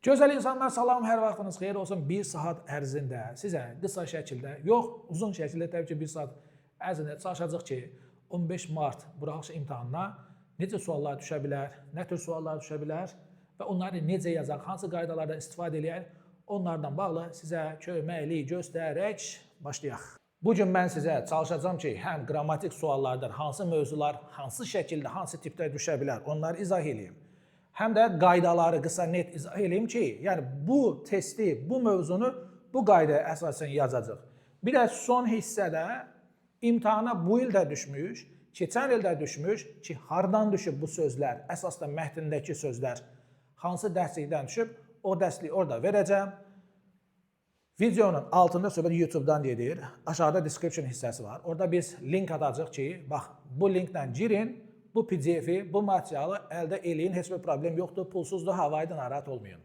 Gözəl insanlar, salam, hər vaxtınız xeyir olsun. 1 saat ərzində sizə qısa şəkildə, yox, uzun şəkildə təbii ki 1 saat ərzində çalışacaq ki, 15 mart buraxılış imtahanına necə suallar düşə bilər, nə tür suallar düşə bilər və onları necə yazaq, hansı qaydalardan istifadə eləyək, onlardan bağlı sizə köməklik göstərək başlayaq. Bugün mən sizə çalışacağam ki, həm qrammatik suallardan hansı mövzular, hansı şəkildə, hansı tipdə düşə bilər, onları izah edeyim. Həm də qaydaları qısa net izah edeyim ki, yəni bu testi, bu mövzunu bu qaydaya əsasən yazacaq. Bir də son hissədə imtahana bu il də düşmüş, keçən il də düşmüş ki, hardan düşüb bu sözlər, əsas da mətndəki sözlər, hansı dərslikdən düşüb, o dərsliyi orada verəcəm. Videonun altında söhbət YouTube-dan gedir, aşağıda description hissəsi var. Orada biz link atacaq ki, bax, bu linkdən girin, bu PDF-i, bu materialı əldə eləyin, heç bir problem yoxdur, pulsuzdur, havaydı, narahat olmayın.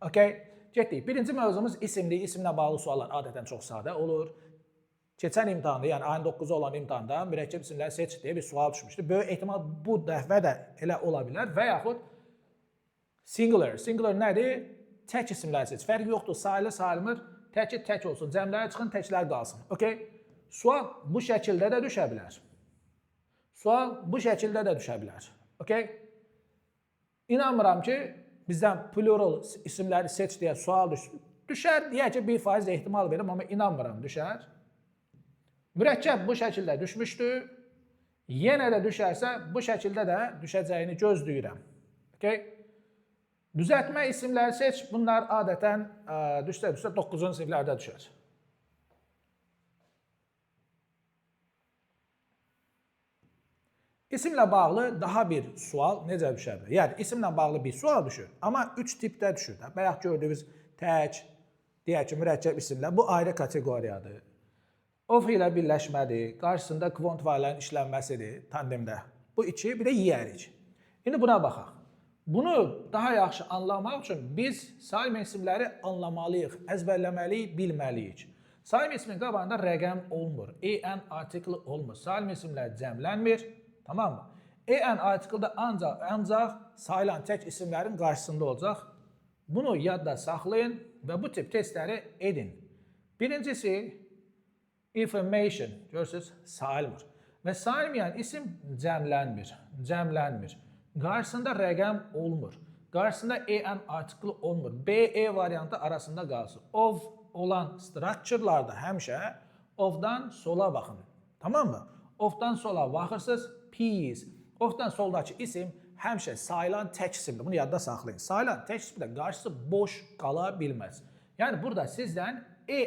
Okay? Getdik. Birinci mövzumuz isimdir. İsimlə bağlı suallar adətən çox sadə olur. Keçən imtahanda, yəni ayın 9-u olan imtahanda mürəkkəb isimləri seç deyə bir sual düşmüşdü. Böyük ehtimal bu dəfə də elə ola bilər və yaxud singular. Singular nədir? Tək isimləri seç. Fərq yoxdur, sayılır, sayılmır. Təki tək olsun, cəmləri çıxın, təklər qalsın. Okay? Sual bu şəkildə də düşə bilər. Sual bu şəkildə də düşə bilər. Okay? İnanmıram ki, bizdən plural isimləri seç deyə sual düşər. Deyək ki, 1% ehtimal verim, amma inanmıram düşər. Mürəkkəb bu şəkildə düşmüşdü. Yenə də düşərsə, bu şəkildə də düşəcəyini gözləyirəm. Okay? Düzəltmə isimləri seç. Bunlar adətən düşsə 9-cu siniflərdə düşər. İsimlə bağlı daha bir sual necə düşə bilər? Yəni, isimlə bağlı bir sual düşür, amma 3 tipdə düşür. Bayaq gördüyünüz tək, deyək ki, mürəkkəb isimlər, bu ayrı kateqoriyadır. Of ilə birləşmədir, qarşısında kvantvarların işlənməsidir tandemdə. Bu iki, bir də yiyərik. İndi buna baxaq. Bunu daha yaxşı anlamaq üçün biz saim isimləri anlamalıyıq, əzbərləməliyik, bilməliyik. Saim ismin qabağında rəqəm olmur, en artiklı olmur. Saim isimlər cəmlənmir. Tamam mı? En artikeldə ancaq sayılan tək isimlərin qarşısında olacaq. Bunu yadda saxlayın və bu tip testləri edin. Birincisi, information, görürsünüz, sayılmır. Və sayılmayan isim cəmlənmir. Qarşısında rəqəm olmur. Qarşısında en artikel olmur. BE variantı arasında qalsın. Of olan structure'larda həmişə ofdan sola baxın. Tamam mı? Ofdan sola baxırsınız. Peas. Ofdan soldakı isim həmişə sayılan tək isimdir. Bunu yadda saxlayın. Sayılan tək isimdə qarşısı boş qala bilməz. Yəni, burada sizdən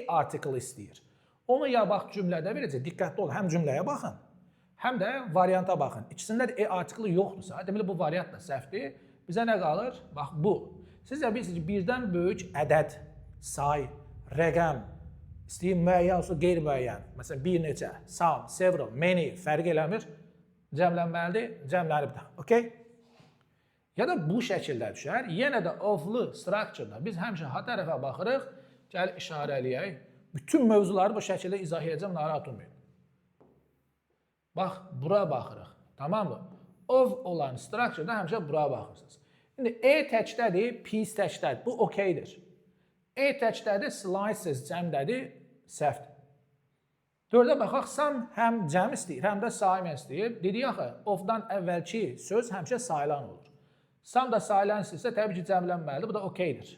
article istəyir. Onu ya bax cümlədə verəcək, diqqətli olun. Həm cümləyə baxın, həm də varianta baxın. İkisində də article yoxdursa, deməli bu variant da səhvdir. Bizə nə qalır? Bax, bu. Siz də bilirsiniz ki, birdən böyük ədəd, say, rəqəm, istəyir müəyyən olsun, qeyri-müəyyən. Məsələn, bir neçə, some, several, many fərq eləmir. Cəmlənməlidir, cəmlənib də. Okay? Ya da bu şəkildə düşər. Yenə də oflu structure-da biz həmişə ha tərəfə baxırıq, gəl işarələyək. Bütün mövzuları bu şəkildə izah edəcəm, narahat olmayın. Bax, bura baxırıq. Tamam mı? Of olan structure-da həmişə bura baxırsınız. İndi təkdədir, piece təkdədir. Bu okeydir. Təkdədir, slices cəmdədir, səhvdir. 4-ə baxaq, some həm cəm istəyir, həm də sayım istəyir. Dedik axı, ofdan əvvəlki söz həmişə sayılan olur. Some da sayılan istəyirsə, təbii ki, cəmlənməlidir, bu da okeydir.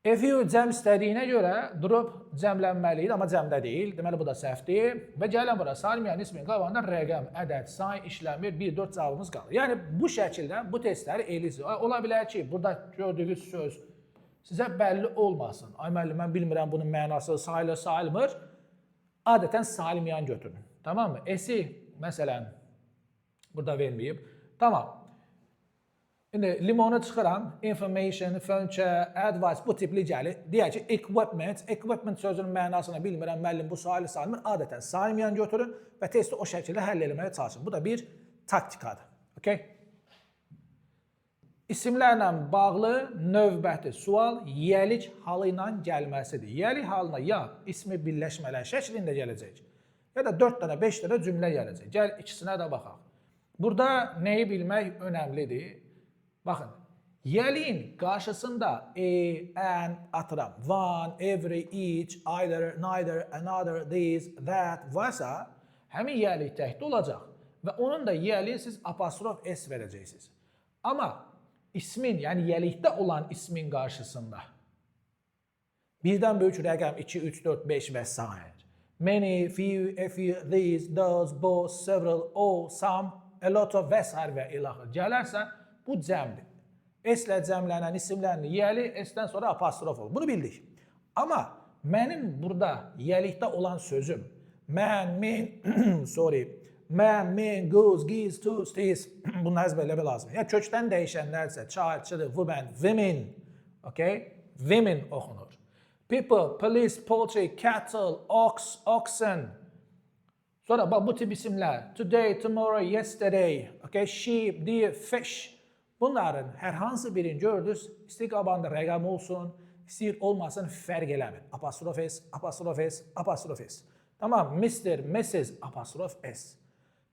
A few cəm istədiyinə görə durub cəmlənməlidir, amma cəmdə deyil. Deməli, bu da səhvdir. Və gələn bura, sayılmayan ismin qabağında rəqəm, ədəd, say, işləmir, 1-4 cavabımız qalır. Yəni, bu şəkildə bu testləri eləyirsiniz. Ola bilər ki, burada gördüyünüz söz sizə bəlli olmasın. Ay müəllim, mən bilmirəm bunun mənası sayılır, sayılmır. Adətən sayılmayan götürün. Tamam mı? Esi, məsələn, burada verməyib. Tamam. İndi limonu çıxıram. Information, furniture, advice, bu tipli gəlir. Deyək ki, equipment. Equipment sözünün mənasını bilmirəm, müəllim, bu sayılır, sayılmır. Adətən sayılmayan götürün və testi o şəkildə həll eləməyə çalışın. Bu da bir taktikadır. Okay? İsimlərlə bağlı növbəti sual yiyəlik halı ilə gəlməsidir. Yiyəlik halına ya ismi birləşmələr şəklində gələcək, ya da 4 dənə, 5 dənə cümlə gələcək. Gəl ikisinə də baxaq. Burada nəyi bilmək önəmlidir? Baxın, Yelin qarşısında an atıram. One, every, each, either, neither, another, this, that varsa həmin yeli təkdə olacaq və onun da yeli siz apostrof s verəcəksiniz. Amma ismin, yəni yelikdə olan ismin qarşısında birdən böyük rəqəm 2, 3, 4, 5 və s. Many, few, a few, these, those, both, several, all, some, a lot of və s. və ilaxır gələrsə bu cəmdir. S-lə cəmlənən isimlərin yeli S-dən sonra apostrof olur. Bunu bildik. Amma mənim burada yelikdə olan sözüm mən, min, sorry, mən, min, goose, geese, toos, these bunu əzbərləmə lazım. Yəni kökdən dəyişənlərsə child, children, women, women, okay? Women oxunur. People, police, poultry, cattle, ox, oxen. Sonra bax bu tip isimlər today, tomorrow, yesterday, okay? Sheep, deer, fish. Bunların hər hansı birini gördünüz, istəyir qabağında rəqəm olsun, istəyir olmasın, fərq eləmir. Apostrof S, apostrof S, apostrof S. Tamam, Mr., Mrs., apostrof S.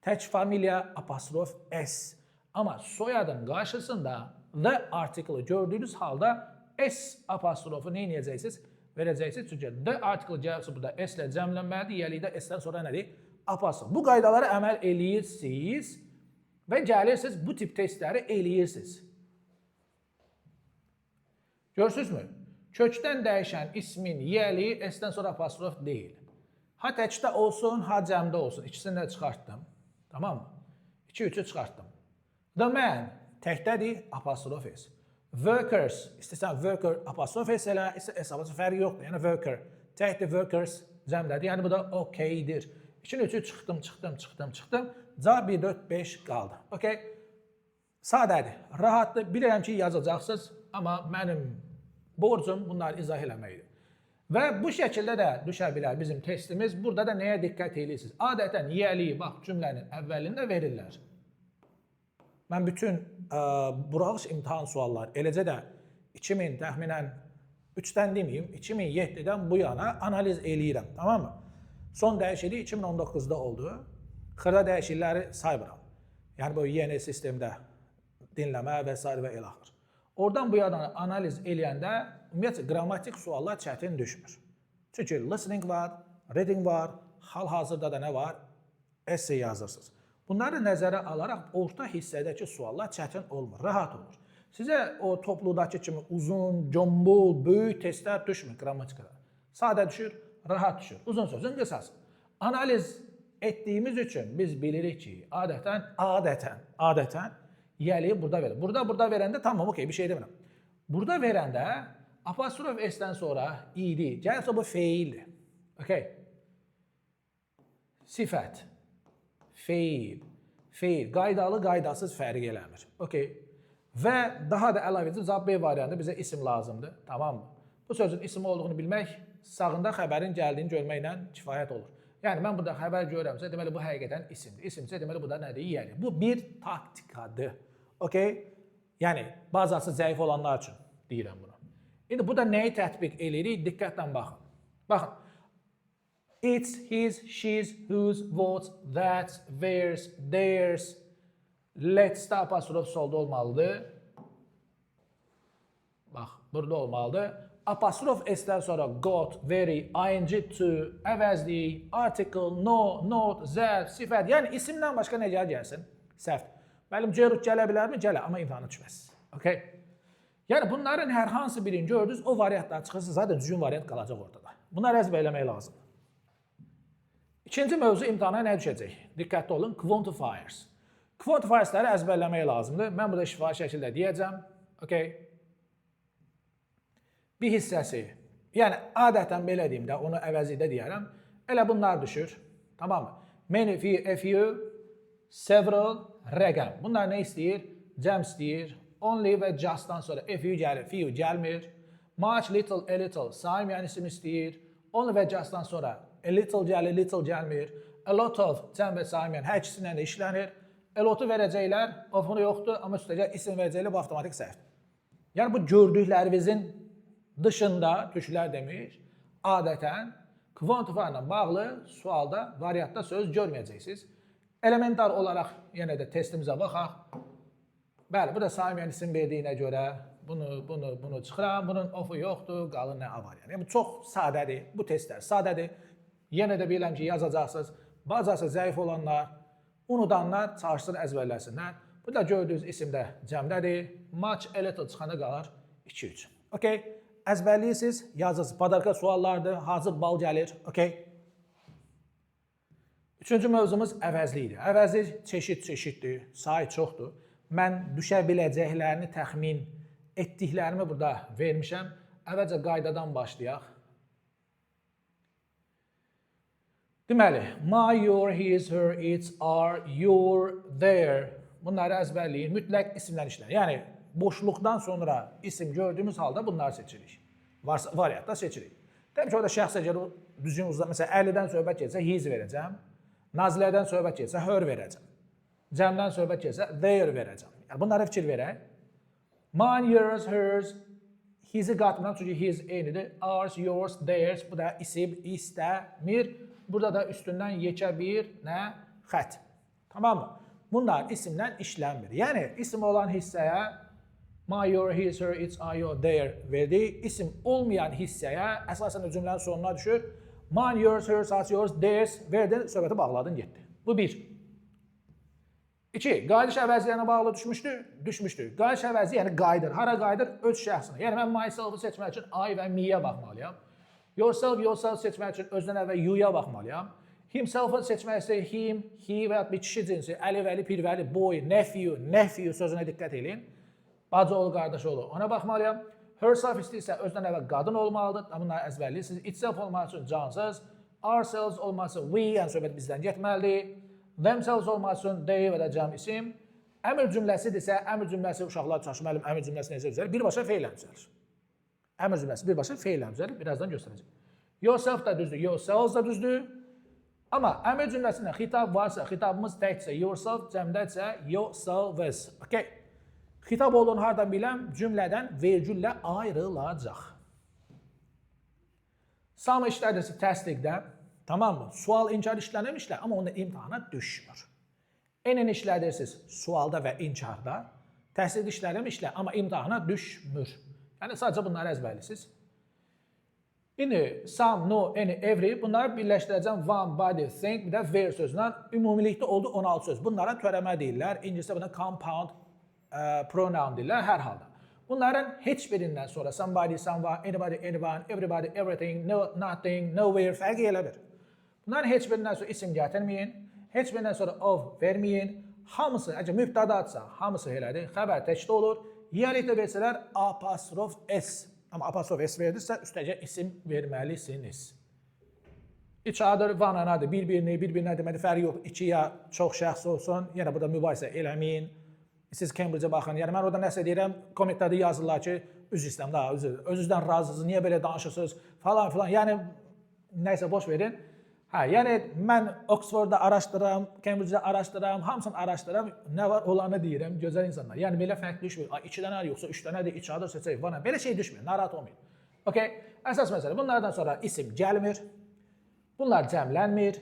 Tək familiya, apostrof S. Amma soyadın qarşısında the article gördüyünüz halda S apostrofu nə edəcəksiniz? Verəcəksiniz. Çünki the article cavabı burada S ilə cəmlənməlidir, yelikdə S-dən sonra nədir? Apostrof. Bu qaydalara əməl eləyirsiniz. Və gəlirsiniz, bu tip testləri eləyirsiniz. Görürsünüzmü? Kökdən dəyişən ismin yeli S-dən sonra apostrof deyil. Ha təkdə olsun, ha cəmdə olsun. İkisini də çıxartdım. Tamam mı? 2-3-ü çıxartdım. The man təkdədir, apostrof S. Workers, istəsən worker apostrof S elə, S apostrof fərqi yoxdur. Yəni worker, təkdir workers cəmdədir. Yəni bu da okeydir. 2-3-ü çıxdım. Cavab 1, 4, 5 qaldı. Okay? Sadədir, rahatdır. Bilirəm ki, yazacaqsınız, amma mənim borcum bunları izah eləməkdir. Və bu şəkildə də düşə bilər bizim testimiz. Burada da nəyə diqqət edirsiniz? Adətən yeli, bax, cümlənin əvvəlində verirlər. Mən bütün buraxılış imtahan sualları, eləcə də 2000 təxminən 3-dən deməyim, 2007-dən bu yana analiz eləyirəm, tamam mı? Son dəyişiklik 2019-da oldu. Xırda dəyişiklikləri saymıram. Yəni bu yeni sistemdə dinləmə və s. və ilaxır. Oradan bu yana analiz eləyəndə ümumiyyətlə qrammatik suallar çətin düşmür. Çünki listening var, reading var, hal-hazırda da nə var? Essay yazırsınız. Bunları nəzərə alaraq orta hissədəki suallar çətin olmur, rahat olur. Sizə o topludakı kimi uzun, combul, böyük testlər düşmür qrammatikada. Sadə düşür, rahat düşür. Uzun sözün qısası. Analiz etdiyimiz üçün biz bilirik ki, adətən yeli burada verir. Burada verəndə tamam, okey, bir şey demirəm. Burada verəndə apostrof S-dən sonra idi. Gəlsə bu feildir. Okay. Sifət, feil, qaydalı, qaydasız fərq eləmir. Okay. Və daha da əlavə edib, cavab B variantı bizə isim lazımdır. Tamam mı? Bu sözün ismi olduğunu bilmək, sağında xəbərin gəldiyini görməklə kifayət olur. Yəni, mən burada xəbər görürəmsə, deməli, bu həqiqətən isimdir. İsimsə, deməli, bu da nədir? Yəni, bu bir taktikadır. Okay? Yəni, bazası zəif olanlar üçün deyirəm bunu. İndi bu da nəyi tətbiq eləyirik? Diqqətlə baxın. Baxın. It's, his, she's, whose, what's, that's, where's, theirs. Let's da apostrof solda olmalıdır. Bax, burada olmalıdır. Apostrof S-dən sonra got, very, ing, to, əvəzlik, article, no, not, zərf, sifət. Yəni isimdən başqa nə gəlsin? Səhvdir. Müəllim, cerut gələ bilərmi? Gələ, amma imtihana düşməz. Okay? Yəni bunların hər hansı birini gördünüz, o variantlar çıxırsa, zaten düzgün variant qalacaq ortada. Bunları əzbərləmək lazımdır. İkinci mövzu imtihana nə düşəcək? Diqqətli olun, quantifiers. Quantifiersləri əzbərləmək lazımdır. Mən burada şifahi şəkildə deyəcəm. Okay? Bir hissəsi, yəni adətən belə deyim də, onu əvəzlikdə deyərəm, elə bunlar düşür, tamam mı? Many, few, a few, several, rəqəm. Bunlar nə istəyir? Cəm istəyir. Only və just'dan sonra a few gəlir, few gəlmir. Much, little, a little, saymayan isim istəyir. Only və just'dan sonra a little gəlir, little gəlmir. A lot of, cəm və saymayan, hər ikisindən də işlənir. A lot'u verəcəklər, ofunu yoxdur, amma üstəcək isim verəcəklər, bu avtomatik səhvdir. Yəni bu gördüklərimizin dışında, tüşlər demiş, adətən quantifierlə bağlı sualda, variantda söz görməyəcəksiniz. Elementar olaraq yenə də testimizə baxaq. Bəli, bu da Samiyan isim verdiyinə görə bunu çıxıram. Bunun ofu yoxdur, qalın nə var yəni. Yəni çox sadədir. Bu testlər sadədir. Yenə də bilirəm ki, yazacaqsınız. Bacarsa zəif olanlar, unudanlar çalışsın əzbərləsinlər. Bu da gördüyünüz isim də cəmdədir. Much, a little çıxana qalar 2-3. Okay? Əzbərləyirsiniz, yazırsınız. Badarka suallardır, hazır bal gəlir. Okay? Üçüncü mövzumuz əvəzlikdir. Əvəzlik çeşiddir, sayı çoxdur. Mən düşə biləcəklərini təxmin etdiklərimi burada vermişəm. Əvvəlcə qaydadan başlayaq. Deməli, my, your, his, her, its, are, your, their. Bunları əzbərləyin. Mütləq isimlər işlənir. Yəni, boşluqdan sonra isim gördüyümüz halda bunları seçirik. Variantda seçirik. Təbii ki, orada şəxsə görə düzgün uzun. Məsələn, 50-dən söhbət getsə, his verəcəm. Nazilədən söhbət getsə, her verəcəm. Cəmdən söhbət getsə, their verəcəm. Yəni, bunlara fikir verək. Mine, yours, hers, his'i qatmıram çünki his eynidir. Ours, yours, theirs. Bu da isim istəmir. Burada da üstündən yekə bir xət. Tamam mı? Bunlar isimdən işlənmir. Yəni, isim olan hissəyə my, your, his, her, its, are, your, their verdik. İsim olmayan hissəyə əsasən cümlənin sonuna düşür. Mine, yours, hers, its, yours, theirs verdin, söhbəti bağladın, getdi. Bu bir. 2. Qayıdış əvəzliyinə bağlı düşmüşdü? Düşmüşdü. Qayıdış əvəzliyi, yəni qayıdır. Hara qayıdır? Öz şəxsinə. Yəni, mən myself-ı seçmək üçün I və me-yə baxmalıyam. Yourself seçmək üçün özdən əvvəl you-ya baxmalıyam. Himself-ı seçmək istəyir him, he və ya bir kişi cinsi, əli-vəli, pirvəli, boy, nephew sözünə diqqət edin. Bacı oğlu, qardaş oğlu, ona baxmalıyam. Herself istəyirsə özdən əvvəl qadın olmalıdır. Bunları əzbərləyirsiniz. Itself olmaq üçün cansız. Ourselves olmaq üçün we, yəni söhbət bizdən getməlidir. Themselves olmaq üçün they və də cəm isim. Əmr cümləsidirsə, əmr cümləsi uşaqlar çalışır, müəllim, əmr cümləsi necə düzəlir? Birbaşa feillə düzəlir. Əmr cümləsi birbaşa feillə düzəlir. Birazdan göstərəcəm. Yourself da düzdür, yourselves da düzdür. Amma əmr cümləsində xitab varsa, xitabımız təksə, yourself, cəmdədirsə, yourselves. Okay. Xitab olduğunu hardan biləm? Cümlədən vergüllə ayrılacaq. Samı işlədirsə təsdiqdə, tamam mı? Sual, inkar işlənmişlər, amma onda imtihana düşmür. Enin işlədirsiniz sualda və inkarda, təsdiq işlənmişlər, amma imtihana düşmür. Yəni, sadəcə bunları əzbərləyirsiniz. İndi, some, no, any, every, bunları birləşdirəcəm one, body, think, bir də where sözündən ümumilikdə oldu 16 söz. Bunlara törəmə deyirlər, İngiliscə buna compound pronoun deyirlər hər halda. Bunların heç birindən sonra somebody, someone, anybody, anyone, everybody, everything, no, nothing, nowhere fərqi elə bir. Bunların heç birindən sonra isim gətirməyin, heç birindən sonra of verməyin. Hamısı, əgər mübtədadsa, hamısı elədir, xəbər təkdə olur. Yiyəlikdə versələr apostrof S. Amma apostrof S verdirsə, üstəcə isim verməlisiniz. Each other, one another, bir-birinə deməli fərqi yox. İki ya çox şəxs olsun, yenə burada mübahisə eləməyin. Siz Cambridge-ə baxın, yəni mən orada nəsə deyirəm, kommentlərdə yazırlar ki, üzr istəyirəm, özünüzdən razısınız, niyə belə danışırsınız, falan filan. Yəni, nəysə boş verin. Yəni mən Oxfordda araşdırıram, Cambridge-də araşdırıram, hamısını araşdırıram, nə var olanı deyirəm, gözəl insanlar. Yəni belə fərq düşmür. 2 dənə yoxsa 3 dənədir, 2 adır seçək, var. Belə şey düşmür, narahat olmayın. Okay? Əsas məsələ, bunlardan sonra isim gəlmir, bunlar cəmlənmir.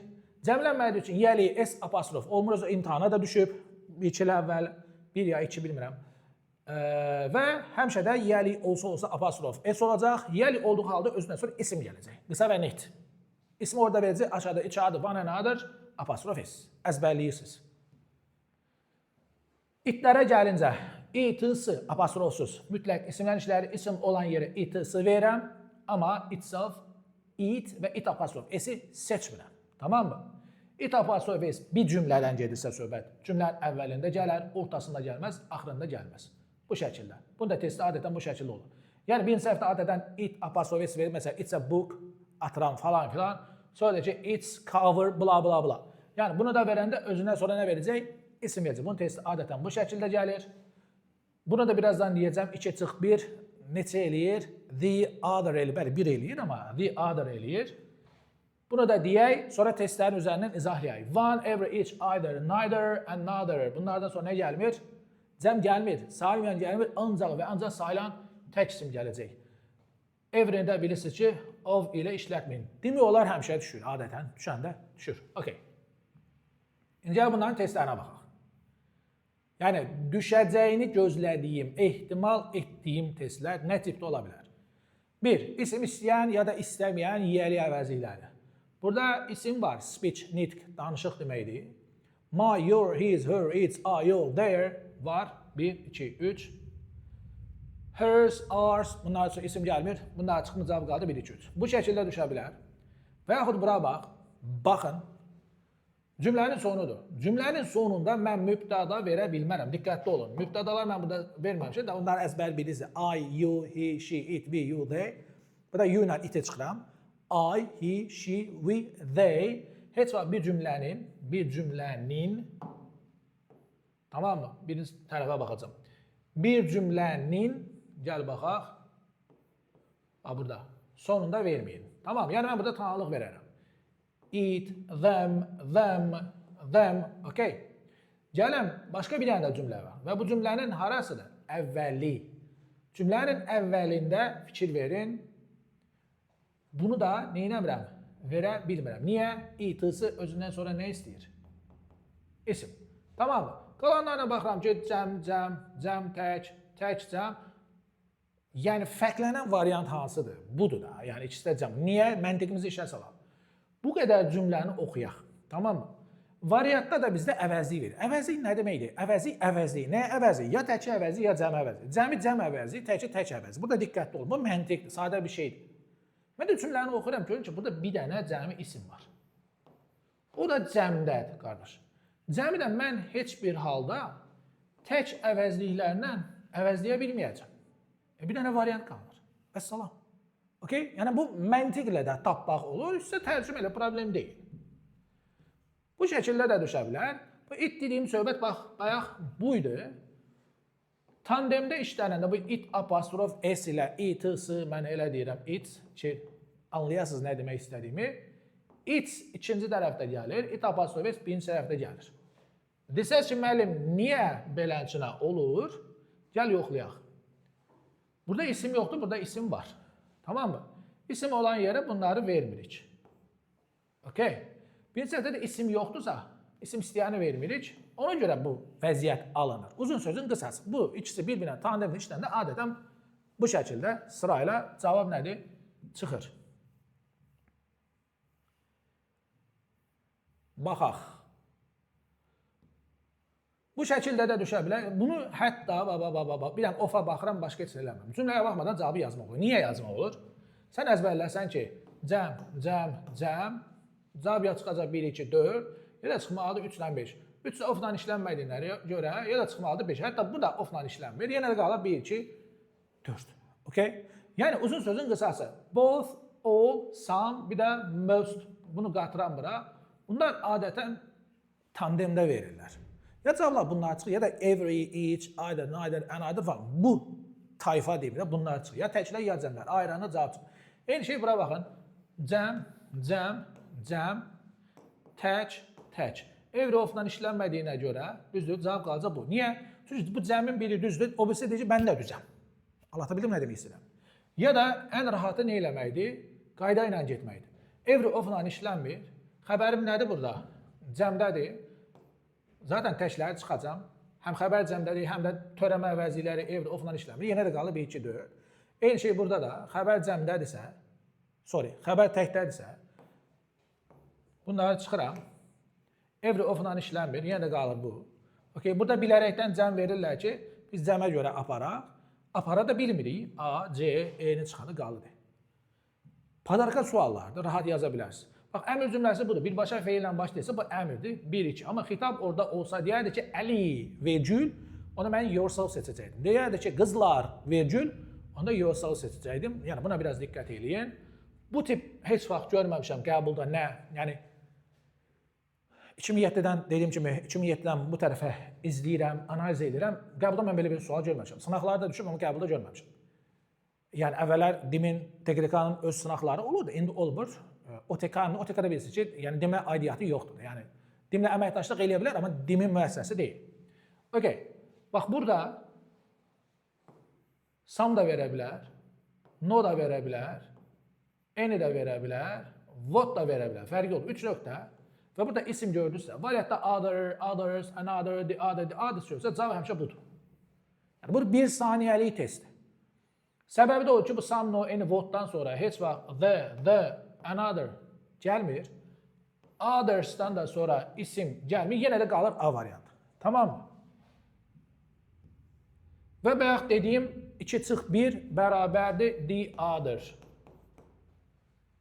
Cəmlənmədiyi üçün yəli S apostrof olmur, imtihana da düşüb, 2 il əvvəl, 1 ya 2 bilmirəm. Və həmişə də yəli olsa apostrof S olacaq, yəli olduğu halda özündən sonra isim gələcək. Qısa və net. İsmi orada verəcək, aşağıda each other, one another, apostrof S. Əzbərləyirsiniz. İtlərə gəlincə, it-sı apostrofsuz, mütləq isimlənişləri isim olan yerə it-sı verirəm, amma itself, it və it apostrof S-i seçmirəm. Tamam mı? It apostrof S bir cümlədən gedirsə söhbət, cümlənin əvvəlində gələr, ortasında gəlməz, axırında gəlməz. Bu şəkildə. Bunda testdə adətən bu şəkildə olur. Yəni, birinci səhvdə adətən it apostrof S verir, məsələn, it's a book, atıram falan filan. Sonra deyəcək, it's cover, bla bla bla. Yəni, bunu da verəndə özündən sonra nə verəcək? İsim verəcək. Bunun testi adətən bu şəkildə gəlir. Bunu da birazdan deyəcəm, 2 çıx 1 neçə eləyir? The other eləyir. Bəli, 1 eləyir, amma the other eləyir. Bunu da deyək, sonra testlərin üzərindən izahlayaq. One, every, each, either, neither, another. Bunlardan sonra nə gəlmir? Cəm gəlmir, saymayan gəlmir, ancaq və ancaq sayılan tək isim gələcək. Every'ndə bilirsiniz ki, of ilə işlətməyin. Demək olar həmişə düşür, adətən düşəndə düşür. Okay. İndi gəl bunların testlərinə baxaq. Yəni düşəcəyini gözlədiyim, ehtimal etdiyim testlər nə tipdə ola bilər? 1. İsim istəyən ya da istəməyən yiyəli əvəzlikləri. Burada isim var, speech, nitq, danışıq deməkdir. My, your, his, her, its, I, all, their var. 1, 2, 3. Hers, ours, bunlar üçün isim gəlmir. Bunlar çıxmı cavab qaldı 1, 2, 3. Bu şəkildə düşə bilər. Və yaxud bura bax, baxın. Cümlənin sonudur. Cümlənin sonunda mən mübtada verə bilmərəm. Diqqətli olun. Mübtadalar mən burada verməmişəm. Onları əzbər bilirsiniz. I, you, he, she, it, we, you, they. Burada you ilə it-i çıxıram. I, he, she, we, they. Heç vaxt bir cümlənin, tamam mı? Birinci tərəfə baxacağım. Bir cümlənin, gəl baxaq. Burada. Sonunda verməyin. Tamam. Yəni mən burada tanrılıq verərəm. It, them, okay. Gəlin, başqa bir dənə də cümlə var. Və bu cümlənin harasıdır? Əvvəli. Cümlənin əvvəlində fikir verin. Bunu da neynəmirəm? Verə bilmirəm. Niyə? It-sı özündən sonra nə istəyir? İsim. Tamam mı? Qalanlarına baxıram ki, cəm, tək, cəm. Yəni, fərqlənən variant hansıdır? Budur da. Yəni, ikisi də cəm. Niyə? Məntiqimizi işə salaq. Bu qədər cümləni oxuyaq. Tamam mı? Variantda da bizdə əvəzlik verir. Əvəzlik nə deməkdir? Əvəzlik. Nə əvəzlik? Ya təki əvəzlik, ya cəm əvəzlik. Cəmi cəm əvəzlik, təki tək əvəzlik. Burada diqqətli olun. Bu məntiqdir, sadə bir şeydir. Mən də cümləni oxuyuram, görün ki, burada bir dənə cəmi isim var. O da cəmdədir, qardaş. Cəmi də mən heç bir halda tək əvəzliklərlə əvəzləyə bilməyəcəm. Bir dənə variant qalır. Vəssalam. Okay? Yəni bu məntiqlə də tapmaq olur, üstə tərcümə elə problem deyil. Bu şəkildə də düşə bilər. Bu it dediyim söhbət bax, bayaq buydu. Tandemdə işlənəndə bu it apostrof s ilə it-sı mən elə deyirəm it ki, anlayasınız nə demək istədiyimi. It ikinci tərəfdə gəlir, it apostrof s birinci tərəfdə gəlir. Desəz ki, müəllim, niyə belənçinə olur? Gəl yoxlayaq. Burada isim yoxdur, burada isim var. Tamam mı? İsim olan yerə bunları vermirik. Okay? Bir səhvdə də isim yoxdursa, isim istəyəni vermirik. Ona görə bu vəziyyət alınır. Uzun sözün qısası. Bu ikisi bir-birinə tandemdə işləndə adətən bu şəkildə sırayla cavab nədir? Çıxır. Baxaq. Bu şəkildə də düşə bilər. Bunu hətta bir dənə ofa baxıram, başqa heç eləməm. Cümləyə baxmadan cavabı yazmaq olur. Niyə yazmaq olur? Sən əzbərləsən ki, cəm, cavab ya çıxacaq 1, 2, 4, ya da çıxmalıdır 3 ilə 5. 3 ofla işlənmədiyinə görə ya da çıxmalıdır 5. Hətta bu da ofla işlənmir. Yenə də qalır 1, 2, 4. Okay? Yəni uzun sözün qısası. Both, all, some, bir də most. Bunu qatıram bura. Bunlar adətən tandemdə verirlər. Ya cavablar bunlar çıxır, ya da every, each, either, neither, another falan. Bu tayfa deyib də bunlar çıxır. Ya təklər, ya cəmlər. Ayrana cavab çıxır. Eyni şey bura baxın. Cəm, tək. Every ofla işlənmədiyinə görə düzdür, cavab qalacaq bu. Niyə? Çünki bu cəmin biri düzdür, o birisi deyir ki, mən də düzəm. Anlatabildim nə demək istəyirəm? Ya da ən rahatı nə eləməkdir? Qayda ilə getməkdir. Every ofla işlənmir. Xəbərim nədir burada? Cəmdədir. Zaten təkləri çıxacam. Həm xəbər cəmdədir, həm də törəmə əvəzlikləri every ofla işləmir. Yenə də qalır 1, 2, 4. Eyni şey burada da. Xəbər cəmdədirsə, xəbər təkdədirsə, bunları çıxıram. Every ofla işlənmir. Yenə də qalır bu. Okay, burada bilərəkdən cəm verirlər ki, biz cəmə görə aparaq. Apara da bilmirik. A, C, E-ni çıxanı qalır. Padarka suallardır. Rahat yaza bilərsiniz. Bax, əmr cümləsi budur. Birbaşa feillə başlayırsa, bu əmirdir. 1, 2. Amma xitab orada olsa, deyərdi ki, Əli vergül, onda mən yourself seçəcəkdim. Deyərdi ki, qızlar vergül, onda yourself seçəcəkdim. Yəni, buna biraz diqqət eləyin. Bu tip heç vaxt görməmişəm qəbulda nə, yəni 2007-dən dediyim kimi, 2007-dən bu tərəfə izləyirəm, analiz edirəm. Qəbulda mən belə bir sual görməmişəm. Sınaqlarda düşüb, amma qəbulda görməmişəm. Yəni, əvvəllər DİM-in, TQK-nın öz sınaqları olurdu, indi olmur. OTK-da bilirsiniz ki, yəni DİM-ə aidiyyatı yoxdur. Yəni, DİM-lə əməkdaşlıq eləyə bilər, amma DİM-in müəssisəsi deyil. Okay, bax burada SAM da verə bilər, NO da verə bilər, ENI də verə bilər, VOT da verə bilər. Fərqi yoxdur. 3 nöqtə. Və burada isim gördünüzsə, variantda other, others, another, the other sözsə cavab həmişə budur. Yəni bu 1 saniyəlik testdir. Səbəbi də o ki, bu some, no, any, what'dan sonra heç vaxt the, another gəlmir. Others'dan da sonra isim gəlmir, yenə də qalır A variantı. Tamam mı? Və bayaq dediyim 2-1 bərabərdir the other.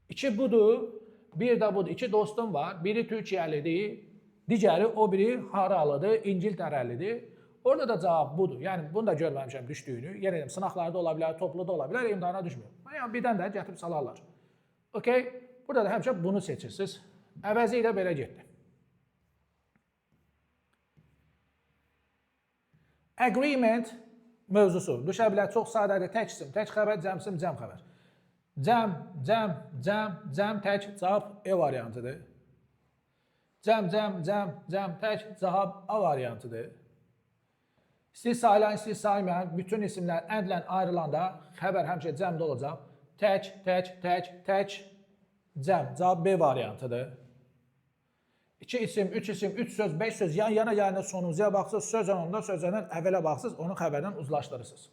2 budur, bir də budur. 2 dostum var, biri Türkiyəlidir, digəri o biri haralıdır, İngiltərəlidir. Orada da cavab budur. Yəni bunu da görməmişəm düşdüyünü. Yenə deyim, sınaqlarda ola bilər, topluda ola bilər, imtahana düşmür. Yəni birdən də gətirib salarlar. Okay? Burada da həmişə bunu seçirsiniz. Əvəzi ilə belə getdi. Agreement mövzusu. Düşə bilər, çox sadədir, tək isim, tək xəbər, cəm isim, cəm xəbər. Cəm, tək, cavab E variantıdır. Cəm, tək, cavab A variantıdır. İstəyir sayılan, istəyir saymayan, bütün isimlər endlə ayrılanda xəbər həmişə cəmdə olacaq. Tək, cəm, cavab B variantıdır. 2 isim, 3 isim, 3 söz, 5 söz yan-yana gəlində sonuncuya baxsınız, sözlə ondan, sözlə əvvələ baxsınız, onun xəbərdən uzlaşdırırsınız.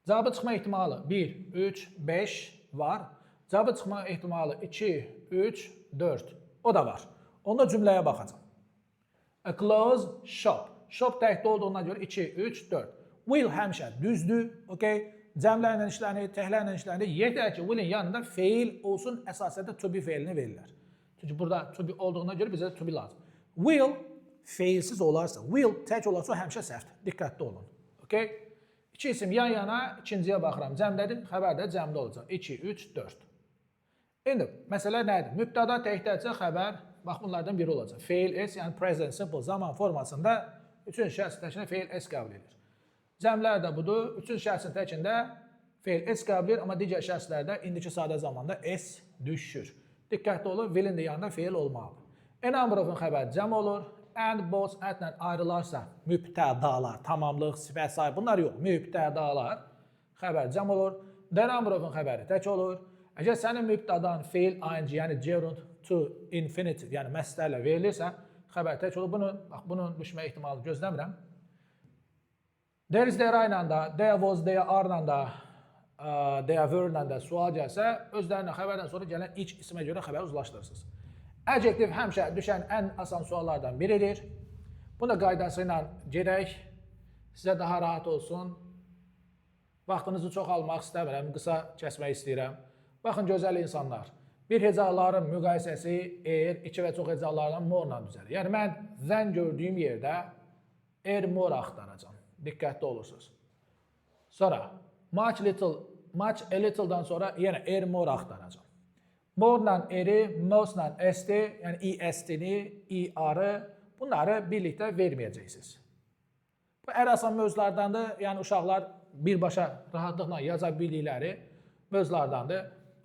Cavabı çıxma ehtimalı 1, 3, 5 var. Cavabı çıxma ehtimalı 2, 3, 4. O da var. Onda cümləyə baxacaq. A close shop. Shop təkdə olduğundan görə 2, 3, 4. Will həmişə düzdür. Okay? Cəmlərlə işlənir, təklərlə işlənir. Yetər ki, will'in yanında feil olsun, əsasən də to be feilini verirlər. Çünki burada to be olduğuna görə bizə to be lazım. Will feilsiz olarsa, will tək olarsa həmişə səhvdir. Diqqətli olun. Okay? 2 isim yan-yana, ikinciyə baxıram. Cəmdədir, xəbər də cəmdə olacaq. 2, 3, 4. İndi, məsələ nədir? Mübtəda təkdəcə xəbər, bax bunlardan biri olacaq. Fail S, yəni present simple zaman formasında üçün şəxs təkində fail S qəbul edir. Cəmlər də budur. Üçün şəxsin təkində fail S qəbul edir, amma digər şəxslərdə indiki sadə zamanda S düşür. Diqqətli olun, will'in də yanında fail olmalıdır. A number of-un xəbər cəm olur. And, both, at-lə ayrılarsa mübtədalar, tamamlıq, sifət, say, bunlar yox. Mübtədalar xəbər cəm olur. The number of-un xəbəri tək olur. Əgər sənin mübtədan fail, ing, yəni gerund to infinitive, yəni məsdərlə verilirsə, xəbər tək olur. Bunun düşmə ehtimalı gözləmirəm. There is, there ilə da, there was, there are-la da, there were-la da sual gəlsə, özlərinə xəbərdən sonra gələn ilk ismə görə xəbər uzlaşdırırsınız. Adjektiv həmişə düşən ən asan suallardan biridir. Buna qaydası ilə gedək, sizə daha rahat olsun. Vaxtınızı çox almaq istəmirəm, qısa kəsmək istəyirəm. Baxın, gözəl insanlar, bir hecaların müqayisəsi er, 2 və çox hecalardan more-la düzəlir. Yəni, mən zən gördüyüm yerdə er, more axtaracam. Diqqətli olursunuz. Sonra, much, a little-dan sonra yenə er, more axtaracam. More-la eri, most-la esti, yəni est-ni, er-ı, bunları birlikdə verməyəcəksiniz. Bu ər asan mövzulardandır, yəni uşaqlar birbaşa rahatlıqla yaza bildikləri mövzulardandır.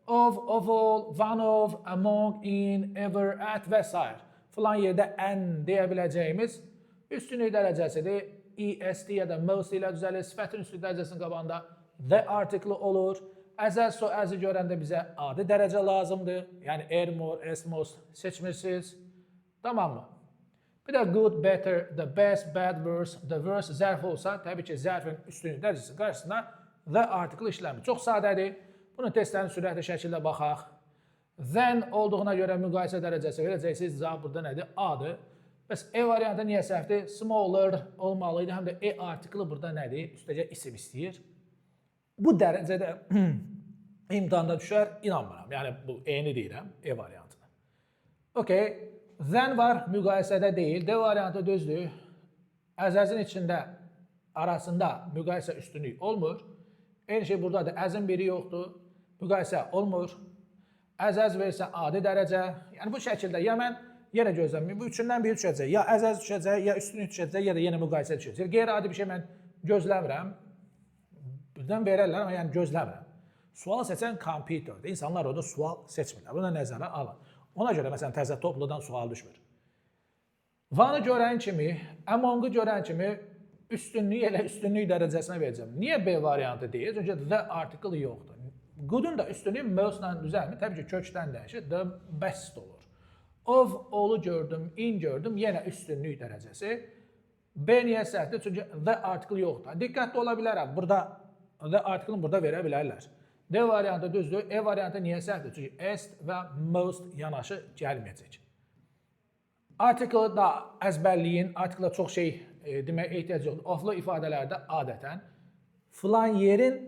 Of, all, one of, among, in, ever, at və s. Filan yerdə ən deyə biləcəyimiz üstünlük dərəcəsidir. est ya da most ilə düzəlir, sifətin üstünlük dərəcəsinin qabağında the article olur. Əzəz, so-əzi görəndə bizə adi dərəcə lazımdır. Yəni, er, more, as, most seçmirsiniz. Tamam mı? Bir də good, better, the best, bad, worse, the worst zərf olsa, təbii ki, zərfin üstünlük dərəcəsi qarşısında the article işləmir. Çox sadədir. Bunun testlərini sürətli şəkildə baxaq. Then olduğuna görə müqayisə dərəcəsi verəcəksiniz. Cavab burada nədir? A-dır. Bəs E variantı niyə səhvdir? Smaller olmalıydı. Həm də E article burada nədir? Üstəcə isim istəyir. Bu dərəcədə imtihanda düşər, inanmıram. Yəni, bu E-ni deyirəm, E variantını. Okay. Then var, müqayisədə deyil. D variantı düzdür. Əzəzin içində, arasında müqayisə üstünlük olmur. Eyni şey buradadır. Əzin biri yoxdur. Müqayisə olmur. Əzəz versə adi dərəcə. Yəni, bu şəkildə ya mən yenə gözləməyim. Bu üçündən biri düşəcək. Ya əzəz düşəcək, ya üstünlük düşəcək, ya da yenə müqayisə düşəcək. Qeyri-adi bir şey mən gözləmirəm. Birdən verərlər, amma yəni gözləmirəm. Sual seçən kompüterdir. İnsanlar orada sual seçmirlər. Buna nəzərə alın. Ona görə, məsələn, təzə topludan sual düşmür. Vanı görən kimi, among'u görən kimi üstünlük elə üstünlük dərəcəsinə verəcəm. Niyə B variantı deyil? Çünki the article yoxdur. Good'un da üstünlük most-la düzəlmir. Təbii ki, kökdən dəyişir. The best olur. Of olu gördüm, in gördüm, yenə üstünlük dərəcəsi. B niyə səhvdir? Çünki the article yoxdur. Diqqətli ola bilərəm. Burada the article-ını burada verə bilərlər. D variantı düzdür. E variantı niyə səhvdir? Çünki est və most yanaşı gəlməyəcək. Article da əzbərliyin, article çox şey demək ehtiyac yoxdur. Oflu ifadələrdə adətən filan yerin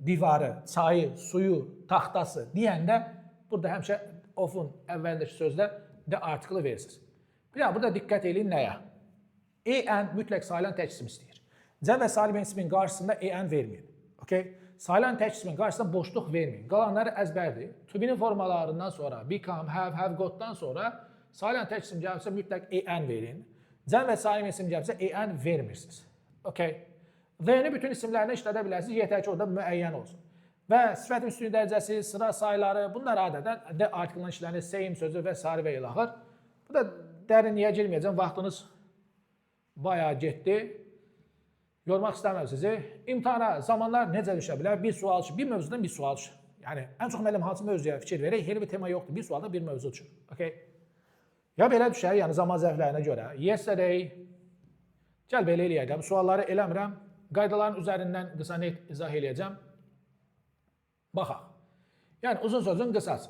divarı, çayı, suyu, taxtası deyəndə burada həmişə ofun əvvəlindəki sözdə the article verirsiniz. Bir daha burada diqqət edin nəyə? En mütləq sayılan tək isim istəyir. Cəm və salim ismin qarşısında en verməyin. Okay? Sayılan tək ismin qarşısında boşluq verməyin. Qalanları əzbərdir. To be'nin formalarından sonra become, have got-dan sonra sayılan tək isim gəlirsə mütləq en verin. Cəm və salim isim gəlirsə en vermirsiniz. Okay? The-ni bütün isimlərinə işlədə bilərsiniz, yetər ki, orada müəyyən olsun. Və sifət üstünlük dərəcəsi, sıra sayıları, bunlar adətən the article-ın işlərini, same sözü və s. və ilaxır. Bu da dərinliyə girməyəcəm, vaxtınız bayağı getdi. Yormaq istəmirəm sizi. İmtahana zamanlar necə düşə bilər? Bir sual üçün, bir mövzudan bir sual üçün. Yəni, ən çox müəllim hansı mövzuya fikir verək, elə bir tema yoxdur. Bir sualda bir mövzu üçün. Okay? Ya belə düşər, yəni zaman zərflərinə görə. Yesterday, gəl belə eləyəcəm. Sualları eləmirəm. Qaydaların üzərindən qısa net izah eləyəcəm. Baxaq. Yəni, uzun sözün qısası.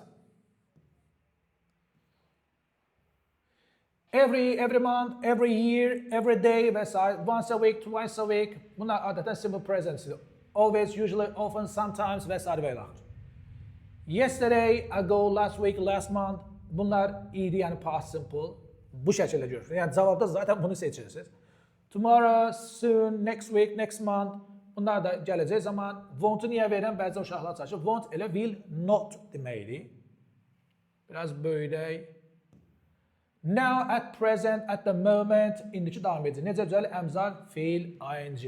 Every month, every year, every day və s. Once a week, twice a week. Bunlar adətən simple present. Always, usually, often, sometimes və s. və ilaxır. Yesterday, ago, last week, last month. Bunlar idi, yəni past simple. Bu şəkildə görürsünüz. Yəni cavabda zaten bunu seçirsiniz. Tomorrow, soon, next week, next month. Bunlar da gələcək zaman. Won't-u niyə verirəm? Bəzi uşaqlar çalışır. Won't elə will not deməkdir. Biraz böyüdək. Now, at present, at the moment, indiki davam edəcək. Necə düzəlir? Əmzar, feil, ing.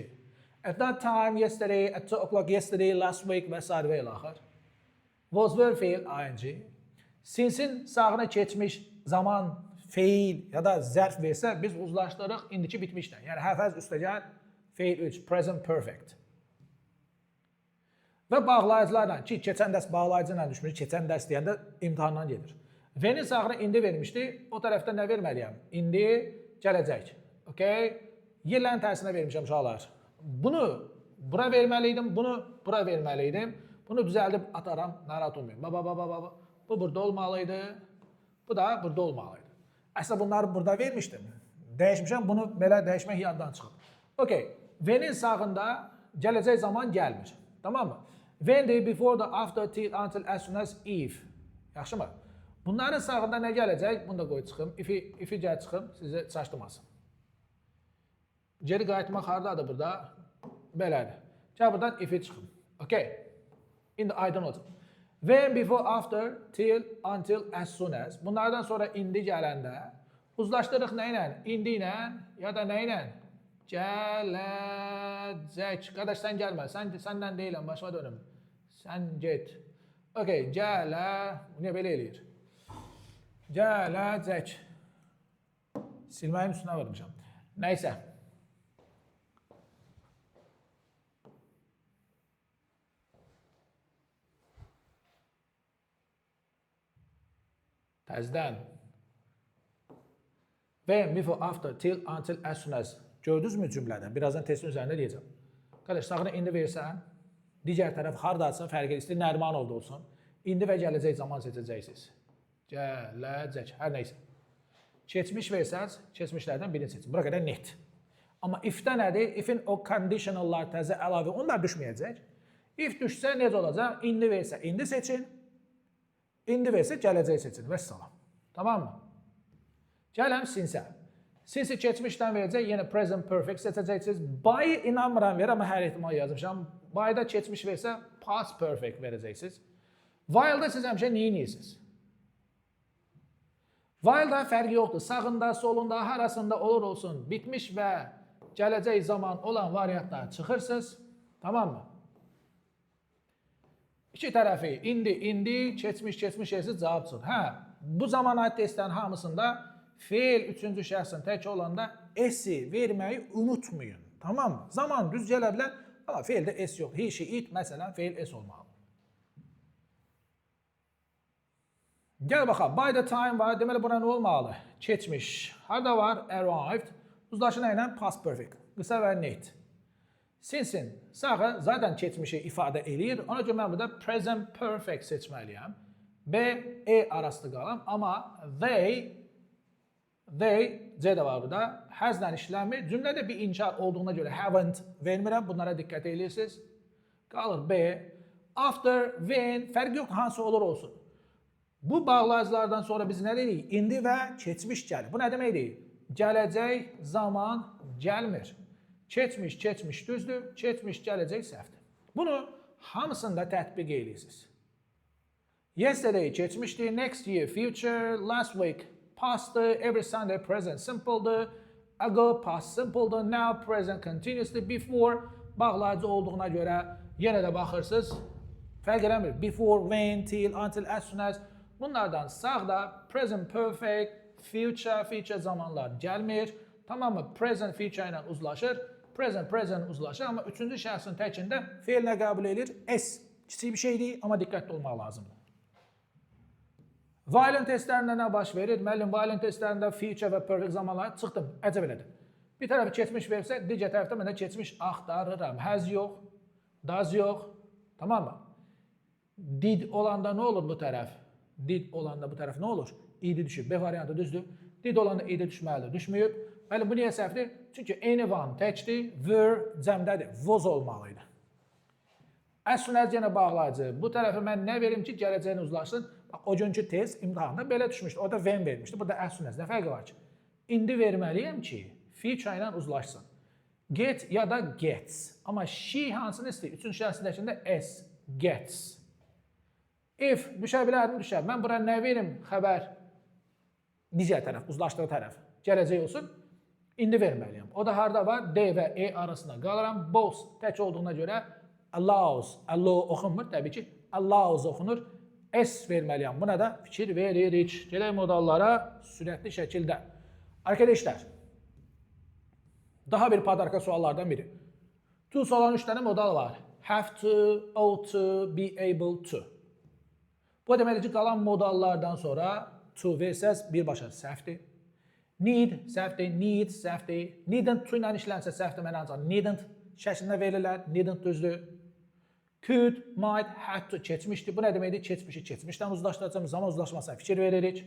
At that time, yesterday, at 2 o'clock yesterday, last week və s. və ilaxır. Was were, feil, ing. Sinsin sağına keçmiş zaman, feil ya da zərf versə, biz uzlaşdırırıq indiki bitmişdən. Yəni, həfəz üstəgəl, feil 3, present perfect. Və bağlayıcılarla ki, keçən dərs bağlayıcı ilə düşmüş, keçən dərs deyəndə imtahandan gedir. V-nin sağına indi vermişdi, o tərəfdə nə verməliyəm? İndi gələcək. Okay? Yerlərin tərsinə vermişəm uşaqlar. Bunu bura verməliydim, bunu bura verməliydim. Bunu düzəldib ataram, narahat olmayın. Bu burada olmalıydı, bu da burada olmalıydı. Əslində bunları burada vermişdim. Dəyişmişəm, bunu belə dəyişmək yaddan çıxıb. Okay, V-nin sağında gələcək zaman gəlmir. Tamam mı? When, before, the, after, till, until, as soon as, if. Yaxşı mı? Bunların sağında nə gələcək? Bunu da qoy çıxım. If-i gəl çıxım, sizi çaşdırmasın. Geri qayıtmaq haradadır burada? Belədir. Gəl buradan if-i çıxım. Okay. İndi aydın olacaq. When, before, after, till, until, as soon as. Bunlardan sonra indi gələndə uzlaşdırırıq nə ilə? İndi ilə ya da nə ilə? Gələcək. Qardaş, sən gəlmə. Səndən deyiləm, başıma dönüm. Sən get. Okay, niyə belə eləyir? Gələcək. Silməyin üstünə vurmuşam. Nəysə. Təzdən. When, before, after, till, until, as soon as. Gördünüz mü cümlədən? Birazdan testin üzərində deyəcəm. Qardaş, sağına indi versən, digər tərəf haradasa fərq edir. Nəriman oldu olsun. İndi və gələcək zaman seçəcəksiniz. Gələcək, hər neysə. Keçmiş versəz, keçmişlərdən birini seçin. Bura qədər net. Amma if-də nədir? If-in o conditionallar, təzə əlavə, onlar düşməyəcək. If düşsə necə olacaq? İndi versə, indi seçin. İndi versə, gələcək seçin. Vəssalam. Tamam mı? Gələm sinsə. Sinsi keçmişdən verəcək, yenə present perfect seçəcəksiniz. By inanmıram ver, amma hər ehtimal yazmışam. By'da keçmiş versə, past perfect verəcəksiniz. While'da siz həmişə neyirsiniz? While'da fərq yoxdur. Sağında, solunda, harasında olur olsun. Bitmiş və gələcək zaman olan variantlar çıxırsınız. Tamam mı? İki tərəfi indi, keçmiş yersiz cavab çıxır. Hə, bu zaman aid testlərin hamısında feil üçüncü şəxsin tək olanda S-i verməyi unutmayın. Tamam mı? Zaman düz gələ bilər, amma feildə S yox. He, she, it, məsələn, feil S olmalı. Gəl baxaq. By the time var. Deməli bura nə olmalı? Keçmiş. Harda var? Arrived. Uzlaşı nə ilə? Past perfect. Qısa və net. Since-in sağı zaten keçmişi ifadə eləyir. Ona görə mən burada present perfect seçməliyəm. B, E arasında qalam. Amma they C də var burada. Həzlə işlənmir. Cümlədə bir inkar olduğuna görə haven't vermirəm. Bunlara diqqət edirsiniz. Qalır B. After, when, fərq yoxdur, hansı olur olsun. Bu bağlayıcılardan sonra biz nə deyirik? İndi və keçmiş gəlir. Bu nə deməkdir? Gələcək zaman gəlmir. Keçmiş düzdür, keçmiş gələcək səhvdir. Bunu hamısında tətbiq edirsiniz. Yesterday keçmişdir, next year future, last week past'dır, every Sunday present simple'dır, ago past simple'dır, now present continuously, before bağlayıcı olduğuna görə yenə də baxırsınız. Fərq eləmir. Before, when, till, until, as soon as. Bunlardan sağda present perfect, future zamanlar gəlmir. Tamamı present future ilə uzlaşır. Present uzlaşır. Amma üçüncü şəxsin təkində feil nə qəbul edir? S. Kiçik bir şeydir, amma diqqətli olmaq lazımdır. Violin testlərində nə baş verir? Müəllim, violin testlərində future və perfect zamanlar çıxdım, əcəb elədim. Bir tərəfi keçmiş versə, digər tərəfdə mən də keçmiş axtarıram. Has yox, does yox. Tamam mı? Did olanda nə olur bu tərəf? Did olanda bu tərəf nə olur? İdi düşüb. B variantı düzdür. Did olanda idi düşməlidir. Düşməyib. Bəli, bu niyə səhvdir? Çünki anyone təkdir, were cəmdədir. Was olmalıydı. As soon as yenə bağlayıcı. Bu tərəfi mən nə verim ki, gələcəyini uzlaşsın? O günkü test imtahanda belə düşmüşdü. O da when vermişdi. Burada as soon as. Nə fərqi var ki? İndi verməliyəm ki, future ilə uzlaşsın. Get ya da gets. Amma she hansını istəyir? Üçüncü şəxsindəkində S. Gets. If düşə bilərdim, düşər. Mən bura nə verim? Xəbər. Digər tərəf, uzlaşdığı tərəf. Gələcək olsun. İndi verməliyəm. O da harada var? D və E arasında qalıram. Both tək olduğuna görə allows. Allow oxunmur. Təbii ki, allows oxunur. S verməliyəm. Buna da fikir veririk. Gələk modallara sürətli şəkildə. Arkadaşlar, daha bir padarka suallardan biri. To olan 3 tane modal var. Have to, ought to, be able to. Bu deməli ki, qalan modallardan sonra to versəz birbaşa səhvdir. Need səhvdir, need səhvdir. Needn't to ilə işlənsə səhvdir, mən ancaq needn't şəklində verirlər. Needn't düzdür. Could, might, had to keçmişdir. Bu nə deməkdir? Keçmişi keçmişdən uzlaşdıracağım. Zaman uzlaşmasına fikir veririk.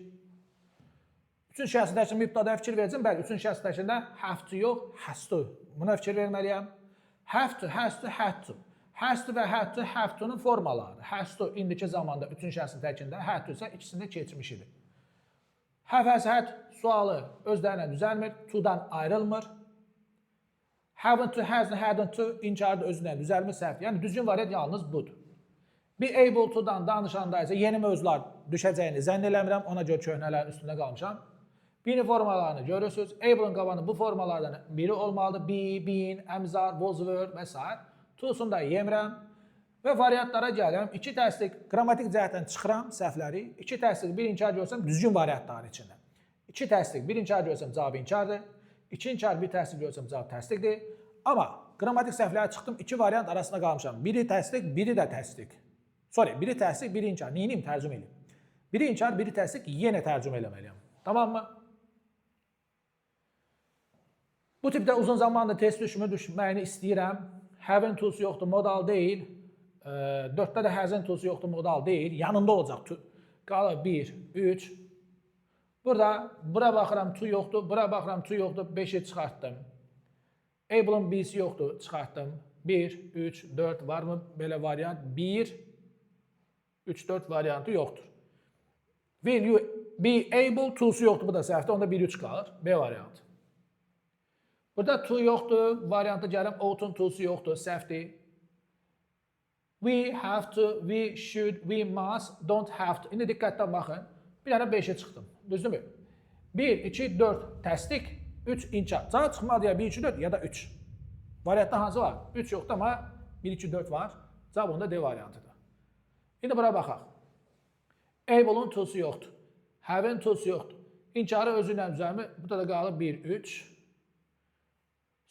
Üçün şəxsin dərkində mübtədəyə fikir verəcəm. Bəli, üçün şəxsin dərkində have to yox, has to. Buna fikir verməliyəm. Have to, has to, had to. Has to və had to, have to'nun formaları. Has to indiki zamanda üçün şəxsin dərkində, had to isə ikisində keçmişidir. Have, has, had sualı özlərinə düzəlmir, to'dan ayrılmır. Haven't to, hasn't, hadn't to inkarda özündən düzəlmir, səhv. Yəni düzgün variant yalnız budur. Be able to'dan danışanda isə yeni mövzular düşəcəyini zənn eləmirəm, ona görə köhnələrin üstündə qalmışam. Be'nin formalarını görürsünüz. Able'ın qabanı bu formalardan biri olmalıdır. Be, been, əmzar, was, were və s. To'sunu da yemirəm və variantlara gəlirəm. 2 təsdiq qrammatik cəhətdən çıxıram səhvləri. 2 təsdiq, 1 inkar görsəm düzgün variantların içində. 2 təsdiq, 1 inkar görsəm cavab inkardır. 2 inkar, 1 təsdiq görsəm cavab təsdiqdir. Amma qrammatik səhvlərə çıxdım, 2 variant arasında qalmışam. Biri təsdiq, biri də təsdiq. Sorry, biri təsdiq, biri inkar. Neyiniyim? Tərcümə eləyim. Biri inkar, biri təsdiq, yenə tərcümə eləməliyəm. Tamam mı? Bu tipdə uzun zamanda test düşməyini istəyirəm. Having to'su yoxdur, modal deyil. 4'də də hasn't to'su yoxdur, modal deyil. Yanında olacaq. Qalır 1, 3. Bura baxıram to yoxdur, bura baxıram to yoxdur, 5'i çıxartdım. Able'ın B'si yoxdur, çıxartdım. 1, 3, 4 varmı belə variant? 1, 3, 4 variantı yoxdur. Will you be able to'su yoxdur, bu da səhvdir, onda 1, 3 qalır. B variantı. Burada to yoxdur, variantı gələm, ough'un to'su yoxdur, səhvdir. We have to, we should, we must, don't have to. İndi diqqətdən baxın. Bir dənə 5'e çıxdım. Düzdürmü? 1, 2, 4 təsdiq, 3 inkar. Cavab çıxmadı ya 1, 2, 4 ya da 3. Variantda hansı var? 3 yoxdur amma 1, 2, 4 var. Cavab onda D variantıdır. İndi bura baxaq. Able'ın to'su yoxdur. Have'ın to'su yoxdur. İnkarı özü ilə düzəlmir. Burada da qalır 1, 3.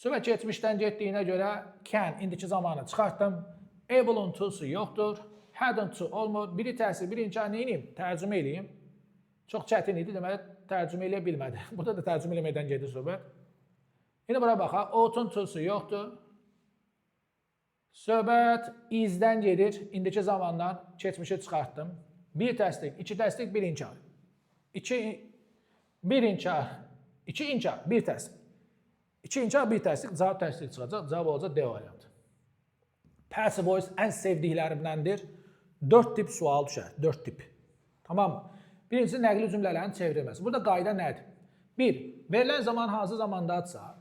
Söhbət keçmişdən getdiyinə görə can indiki zamanı çıxartdım. Able'ın to'su yoxdur. Hadn't to olmur. Biri təsdiq, biri inkar neyiniyim? Tərcümə eləyim. Çox çətin idi, deməli tərcümə eləyə bilmədi. Burada da tərcümə eləməkdən gedir söhbət. İndi bura baxaq, ought-un to-su yoxdur. Söhbət is-dən gedir, indiki zamandan keçmişi çıxartdım. Bir təsdiq, iki təsdiq, bir inkar. Bir inkar, iki inkar, bir təsdiq. İki inkar, bir təsdiq, cavab təsdiq çıxacaq, cavab olacaq D variantı. Passive voice ən sevdiklərimdəndir. 4 tip sual düşər, 4 tip. Tamam mı? Birincisi, nəqli cümlələrin çevrilməsi. Burada qayda nədir? 1. Verilən zaman hansı zamandadırsa,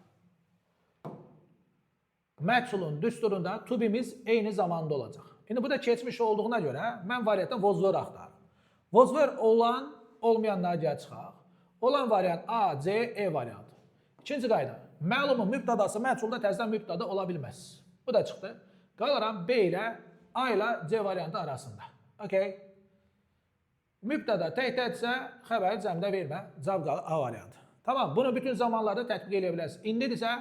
məhsulun düsturunda to be'miz eyni zamanda olacaq. İndi bu da keçmiş olduğuna görə mən variantdan was were axtarım. Was were olan, olmayanlara gəl çıxaq. Olan variant A, C, E variantı. İkinci qayda. Məlumun mübtədası məhsulda təzədən mübtəda ola bilməz. Bu da çıxdı. Qalıram B ilə A ilə C variantı arasında. Okay. Mübtəda tək-təksə xəbəri cəmdə vermə. Cavab qalır A variantı. Tamam. Bunu bütün zamanlarda tətbiq edə bilərsiniz. İndidirsə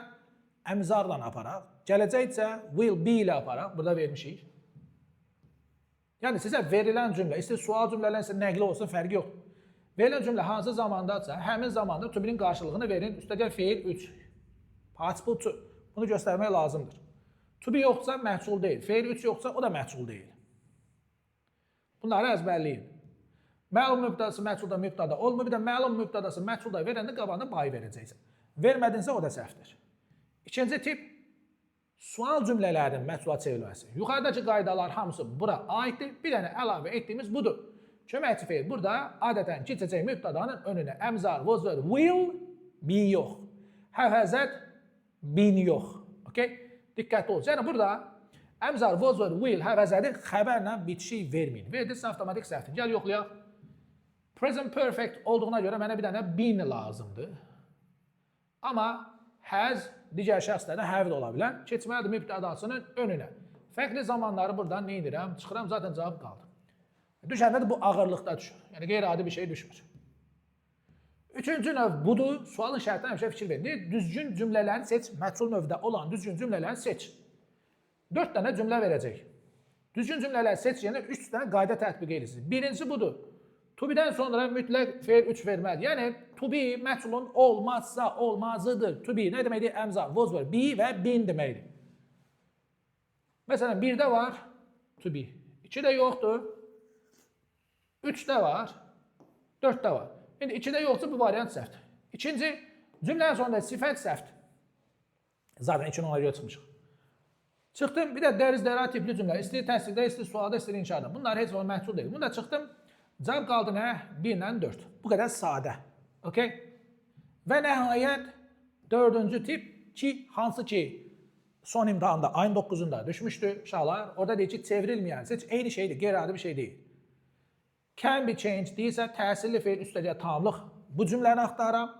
əmzarla aparaq. Gələcəksə will be ilə aparaq. Burada vermişik. Yəni sizə verilən cümlə, istər sual cümlələr, istər nəqli olsun, fərqi yoxdur. Verilən cümlə hansı zamandadırsa, həmin zamanda to be'nin qarşılığını verin. Üstəgəl feil 3. Participle to. Bunu göstərmək lazımdır. To be yoxsa məhsul deyil. Feil 3 yoxsa o da məhsul deyil. Bunları əzbərləyin. Məlum mübtədası məhsulda mübtəda olmur. Bir də məlum mübtədası məhsulda verəndə qabağında pay verəcəksən. Vermədinsə o da səhvdir. İkinci tip, sual cümlələrinin məhsula çevrilməsi. Yuxarıdakı qaydalar hamısı bura aiddir. Bir dənə əlavə etdiyimiz budur. Köməkçi feil burada adətən keçəcək mübtədanın önünə əmzar, was were, will, be yox. Həvəzət, bin yox. Okay? Diqqətli olun. Yəni burada əmzar, was were, will, həvəzədi xəbərlə bitişik verməyin. Verdirsə avtomatik səhvdir. Gəl yoxlayaq. Present perfect olduğuna görə mənə bir dənə bin lazımdır. Amma has digər şəxslərdə have də ola bilər. Keçməlidir mübtədasının önünə. Fərqli zamanları buradan nə edirəm? Çıxıram, zaten cavab qaldı. Düşəndə də bu ağırlıqda düşür. Yəni qeyri-adi bir şey düşmür. Üçüncü növ budur. Sualın şərtinə həmişə fikir verin. Düzgün cümlələri seç. Məhsul növdə olan düzgün cümlələri seç. 4 dənə cümlə verəcək. Düzgün cümlələri seçəcəyinə 3 dənə qayda tətbiq edirsiniz. Birincisi budur. To be'dən sonra mütləq feil 3 verməlidir. Yəni to be məhsulun olmazsa olmazıdır. To be nə deməkdir? Əmzar, was were, be və bin deməkdir. Məsələn, 1-də var to be. 2-də yoxdur. 3-də var. 4-də var. İndi 2-də yoxsa bu variant səhvdir. İkinci, cümlənin sonunda sifət səhvdir. Zaten 2-ni ona görə çıxmışıq. Çıxdım, bir də there tipli cümlə. İstəyir təsdiqdə, istəyir sualda, istəyir inşaada. Bunlar heç olan məhsul deyil. Bunda çıxdım, cavab qaldı nə? 1 ilə 4. Bu qədər sadə. Okay? Və nəhayət, 4-cü tip ki, hansı ki, son imtahanda ayın 9-unda düşmüşdü uşaqlar. Orada deyir ki, çevrilməyən, heç eyni şeydir, qeyri-adi bir şey deyil. Can be changed deyirsə, təsirli feil üstəcə tamlıq bu cümləni axtarıram.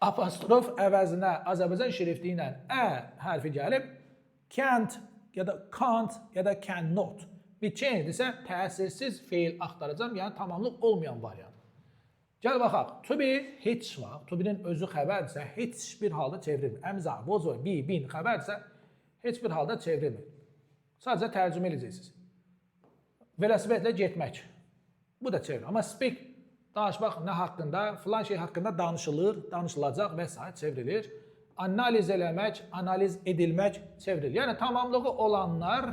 Apostrof əvəzinə Azərbaycan şrifti ilə ə hərfi gəlib, can't ya da can't ya da cannot be changed isə təsirsiz feil axtaracam, yəni tamamlıq olmayan variant. Gəl baxaq, to be heç var, to be'nin özü xəbərdirsə, heç bir halda çevrilmir. Əmzar, was were, be, bin xəbərdirsə, heç bir halda çevrilmir. Sadəcə tərcümə edəcəksiniz. Velosipedlə getmək. Bu da çevrilir. Amma speak, danışmaq nə haqqında, filan şey haqqında danışılır, danışılacaq və s. çevrilir. Analiz eləmək, analiz edilmək çevrilir. Yəni tamamlığı olanlar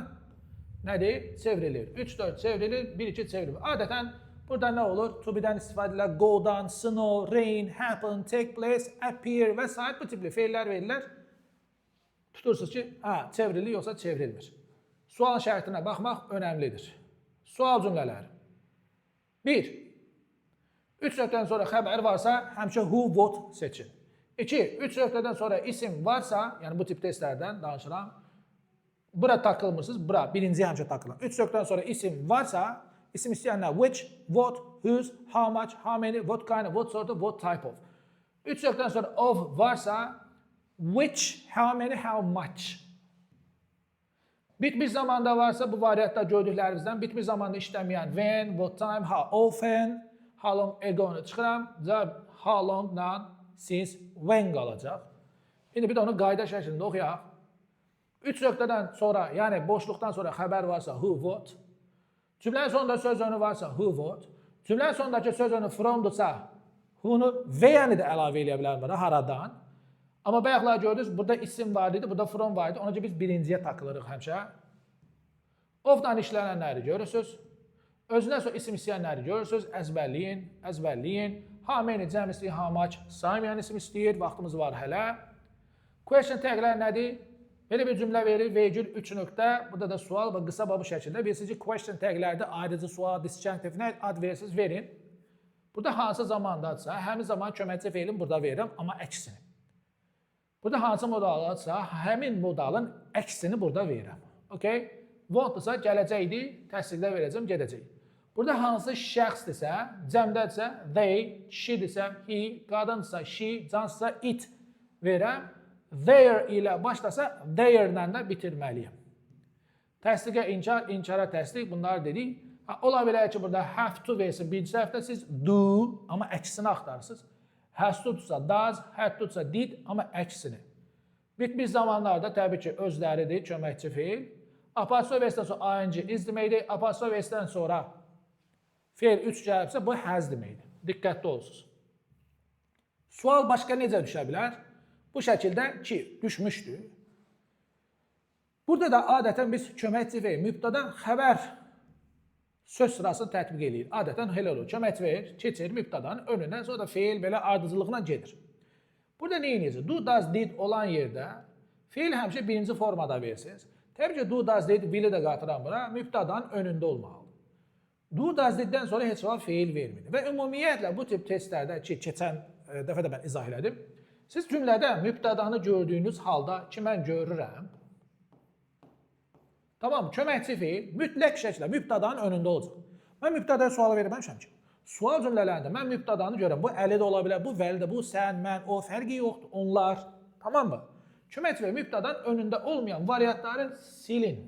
nədir? Çevrilir. 3-4 çevrilir, 1-2 çevrilir. Adətən burada nə olur? To be'dən istifadə edilir. Go-dan, snow, rain, happen, take place, appear və s. bu tipli feillər verirlər. Tutursunuz ki, çevrilir yoxsa çevrilmir. Sual şərtinə baxmaq önəmlidir. Sual cümlələri. 1. 3 nöqtədən sonra xəbər varsa, həmişə who, what seçin. 2. 3 nöqtədən sonra isim varsa, yəni bu tip testlərdən danışıram, bura takılmırsınız, bura birinci həmişə takılın. 3 nöqtədən sonra isim varsa, isim istəyənlər which, what, whose, how much, how many, what kind, what sort of, what type of. 3 nöqtədən sonra of varsa, which, how many, how much. Bitmiş zamanda varsa bu variantda gördüklərimizdən bitmiş zamanda işləməyən when, what time, how often, how long ago-nu çıxıram. Cavab how long-la since when qalacaq. İndi bir də onu qayda şəklində oxuyaq. 3 nöqtədən sonra, yəni boşluqdan sonra xəbər varsa who, what. Cümlənin sonunda söz önü varsa who, what. Cümlənin sonundakı söz onu fromdursa, who'nu və-yəni də əlavə edə bilərim bura, haradan. Amma bayaqlar gördünüz, burada isim var idi, burada from var idi. Ona görə biz birinciyə takılırıq həmişə. Of-dan işlənənləri görürsünüz. Özündən sonra isim istəyənləri görürsünüz. Əzbərləyin, əzbərləyin. Hameni cəm istəyir, hamac saymayan isim istəyir. Vaxtımız var hələ. Question taglər nədir? Belə bir cümlə verir, vergül 3 nöqtə. Burada da sual və qısa bu şəkildə. Bilirsiniz ki, question taglərdə ayrıcı sual, disjunctive nə ad verirsiniz, verin. Burada hansı zamandadsa, həmin zaman köməkçi feilin burada verirəm, amma əksini. Burada hansı modaldadsa, həmin modalın əksini burada verirəm. Okay? Wantdırsa, gələcəkdir, təsdiqlə verəcəm, gedəcək. Burada hansı şəxsdirsə, cəmdədirsə, they, kişidirsə, he, qadındırsa, she, cansdırsa, it verirəm. There ilə başlasa, there-lə də bitirməliyim. Təsdiqə inkar, inkara təsdiq, bunlar dedik. Ola bilər ki, burada have to versin, birinci səhvdə siz do, amma əksini axtarırsınız. Has to tutsa does, had to tutsa did, amma əksini. Bitmiş zamanlarda təbii ki, özləridir, köməkçi feil. Apostrof versən sonra ing is deməkdir. Apostrof versən sonra feil 3 gəlibsə, bu has deməkdir. Diqqətli olsunuz. Sual başqa necə düşə bilər? Bu şəkildə ki, düşmüşdür. Burada da adətən biz köməkçi feil, mübtədən xəbər söz sırasını tətbiq edir. Adətən elə olur. Köməkçi feil keçir mübtədanın önündən, sonra da feil belə ardıcılıqla gedir. Burada nə edəcək? Do, does, did olan yerdə feil həmişə birinci formada versiniz. Təbii ki, do, does, did, will-i də qatıram bura, mübtədanın önündə olmalıdır. Do, does, did-dən sonra heç vaxt feil vermir. Və ümumiyyətlə bu tip testlərdə ki, keçən dəfə də mən izah elədim. Siz cümlədə mübtədanı gördüyünüz halda ki, mən görürəm. Tamam, köməkçi feil mütləq şəkildə mübtədanın önündə olacaq. Mən mübtədaya sual verməmişəm ki. Sual cümlələrində mən mübtədanı görürəm. Bu əli də ola bilər, bu vəli də, bu sən, mən, o fərqi yoxdur, onlar. Tamam mı? Köməkçi feil mübtədanın önündə olmayan variantları silin.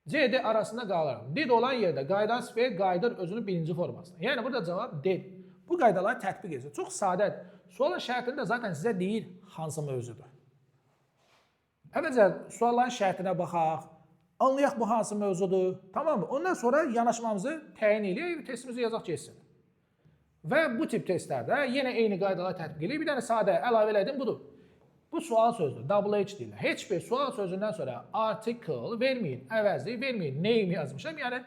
C-D arasında qalır. Did olan yerdə qaydan feil qaydır özünün birinci formasına. Yəni burada cavab did. Bu qaydaları tətbiq edir. Çox sadədir. Sualın şərtində zaten sizə deyir hansı mövzudur. Əvvəlcə sualların şərtinə baxaq, anlayaq bu hansı mövzudur, tamam mı? Ondan sonra yanaşmamızı təyin edək, testimizi yazaq keçsin. Və bu tip testlərdə yenə eyni qaydaları tətbiq edək, bir dənə sadə əlavə elədim, budur. Bu sual sözdür, double H deyirlər. Heç bir sual sözündən sonra article verməyin, əvəzlik verməyin, name yazmışam, yəni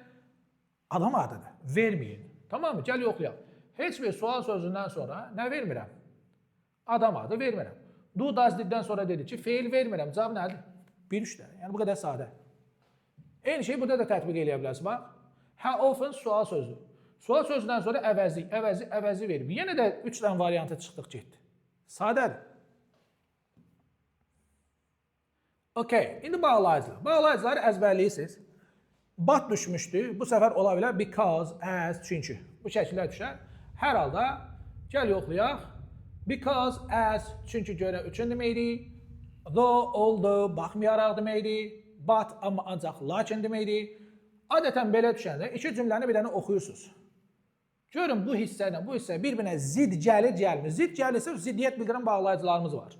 adam adıdır, verməyin. Tamam mı? Gəl yoxlayaq. Heç bir sual sözündən sonra nə vermirəm? Adam adı vermirəm. Do, does, did-dən sonra dedi ki, feil vermirəm. Cavab nədir? 1-3 dənə. Yəni bu qədər sadə. Eyni şeyi burada da tətbiq edə bilərsiniz. Bax, how often sual sözü. Sual sözündən sonra əvəzlik, əvəzi verib. Yenə də 3 dənə variantı çıxdıq getdi. Sadədir. Okay, indi bağlayıcılar. Bağlayıcıları əzbərləyirsiniz. But düşmüşdü. Bu səfər ola bilər because, as, çünki. Bu şəkillər düşər. Hər halda gəl yoxlayaq. Because, as, çünki görə üçün deməkdir. Though, although, baxmayaraq deməkdir. But, amma ancaq lakin deməkdir. Adətən belə düşəndə iki cümləni bir dənə oxuyursunuz. Görün bu hissədən, bu hissə bir-birinə zid gəlir, gəlmir. Zid gəlirsə, ziddiyyət bildirən bağlayıcılarımız var.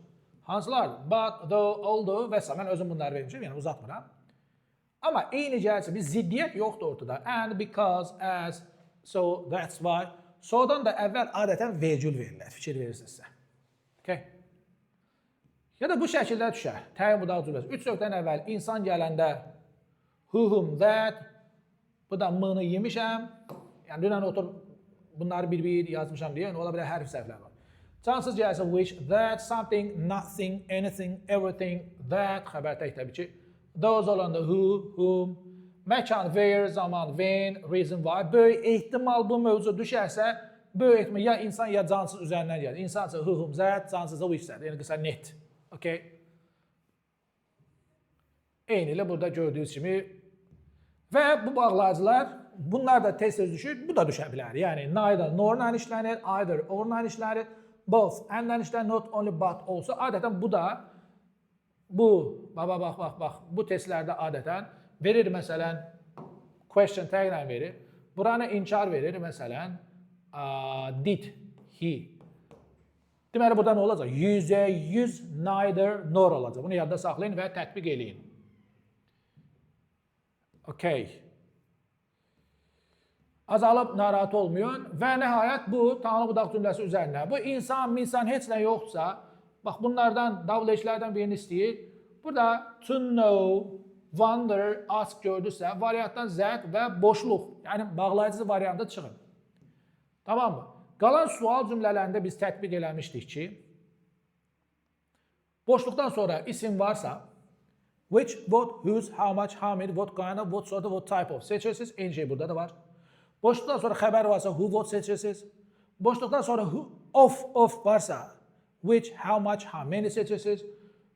Hansılar? But, though, although və s. Mən özüm bunları vermişim, yəni uzatmıram. Amma eyni gəlirsə, bir ziddiyyət yoxdur ortada. And, because, as, so, that's why. So'dan da əvvəl adətən vergül verirlər, fikir verirsinizsə. Okay. Ya da bu şəkildə düşər. Təyin budaq cümləsi. 3 nöqtədən əvvəl insan gələndə who, whom, that. Bu da mını yemişəm. Yəni dünən otur bunları bir-bir yazmışam deyə. Ola bilər hərf səhvlər var. Cansız gəlsə which, that, something, nothing, anything, everything, that. Xəbər tək təbii ki. Those olanda who, whom. Məkan, where, zaman, when, reason, why. Böyük ehtimal bu mövzu düşərsə, böyük ehtimal ya insan ya cansız üzərindən gəlir. İnsansa who, whom, that, cansızsa which-lər. Yəni qısa net. Okay. Eyni ilə burada gördüyünüz kimi. Və bu bağlayıcılar, bunlar da tez-tez düşür, bu da düşə bilər. Yəni neither, nor-la işlənir, either, or-la işlənir, both, and-la işlənir, not only but olsa. Adətən bu da, bax, bu testlərdə adətən verir məsələn, question taglə verir. Buranı inkar verir məsələn, did, he. Deməli, burada nə olacaq? 100 neither, nor olacaq. Bunu yadda saxlayın və tətbiq eləyin. Okay. azalıb narahat olmayın və nəhayət bu tanrı budaq cümləsi üzərində. Bu insan heç nə yoxdursa, bax bunlardan, davleşlərdən birini istəyir. Burada to know, wonder, ask gördüksə, variantdan zət və boşluq, yəni bağlayıcı variantı çıxın. Tamam mı? Qalan sual cümlələrində biz tətbiq eləmişdik ki, boşluqdan sonra isim varsa, which, what, whose, how much, how many, what kind of, what sort of, what type of seçirsiniz. Eyni şey burada da var. Boşluqdan sonra xəbər varsa, who, what seçirsiniz. Boşluqdan sonra who, of varsa, which, how much, how many seçirsiniz.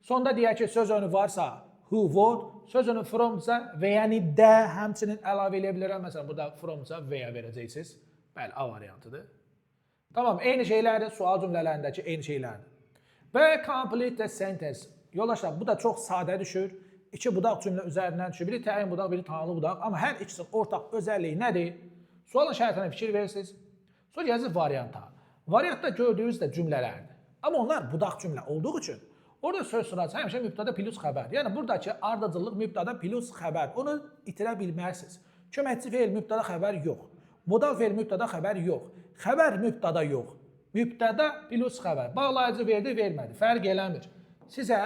Sonda deyək ki, söz önü varsa, who, what, söz önü fromsa və yəni də həmçinin əlavə eləyə bilərəm. Məsələn, burada fromsa və-ya verəcəksiniz. Bəli, A variantıdır. Tamam, eyni şeylərdir, sual cümlələrindəki eyni şeylərdir. Və complete the sentence. Yoldaşlar, bu da çox sadə düşür. İki budaq cümlə üzərindən düşür. Biri təyin budaq, biri tanrı budaq. Amma hər ikisinin ortaq özəlliyi nədir? Sualın şərtinə fikir verirsiniz. Sonra gəzirsiniz varianta. Variantda gördüyünüz də cümlələrdir. Amma onlar budaq cümlə olduğu üçün orada söz sırası həmişə mübtəda plus xəbər. Yəni buradakı ardıcıllıq mübtəda plus xəbər. Onu itirə bilmərsiniz. Köməkçi feil mübtəda xəbər yox. Modal feil mübtəda xəbər yox. Xəbər mübtəda yox. Mübtəda plus xəbər. Bağlayıcı verdi, vermədi. Fərq eləmir. Sizə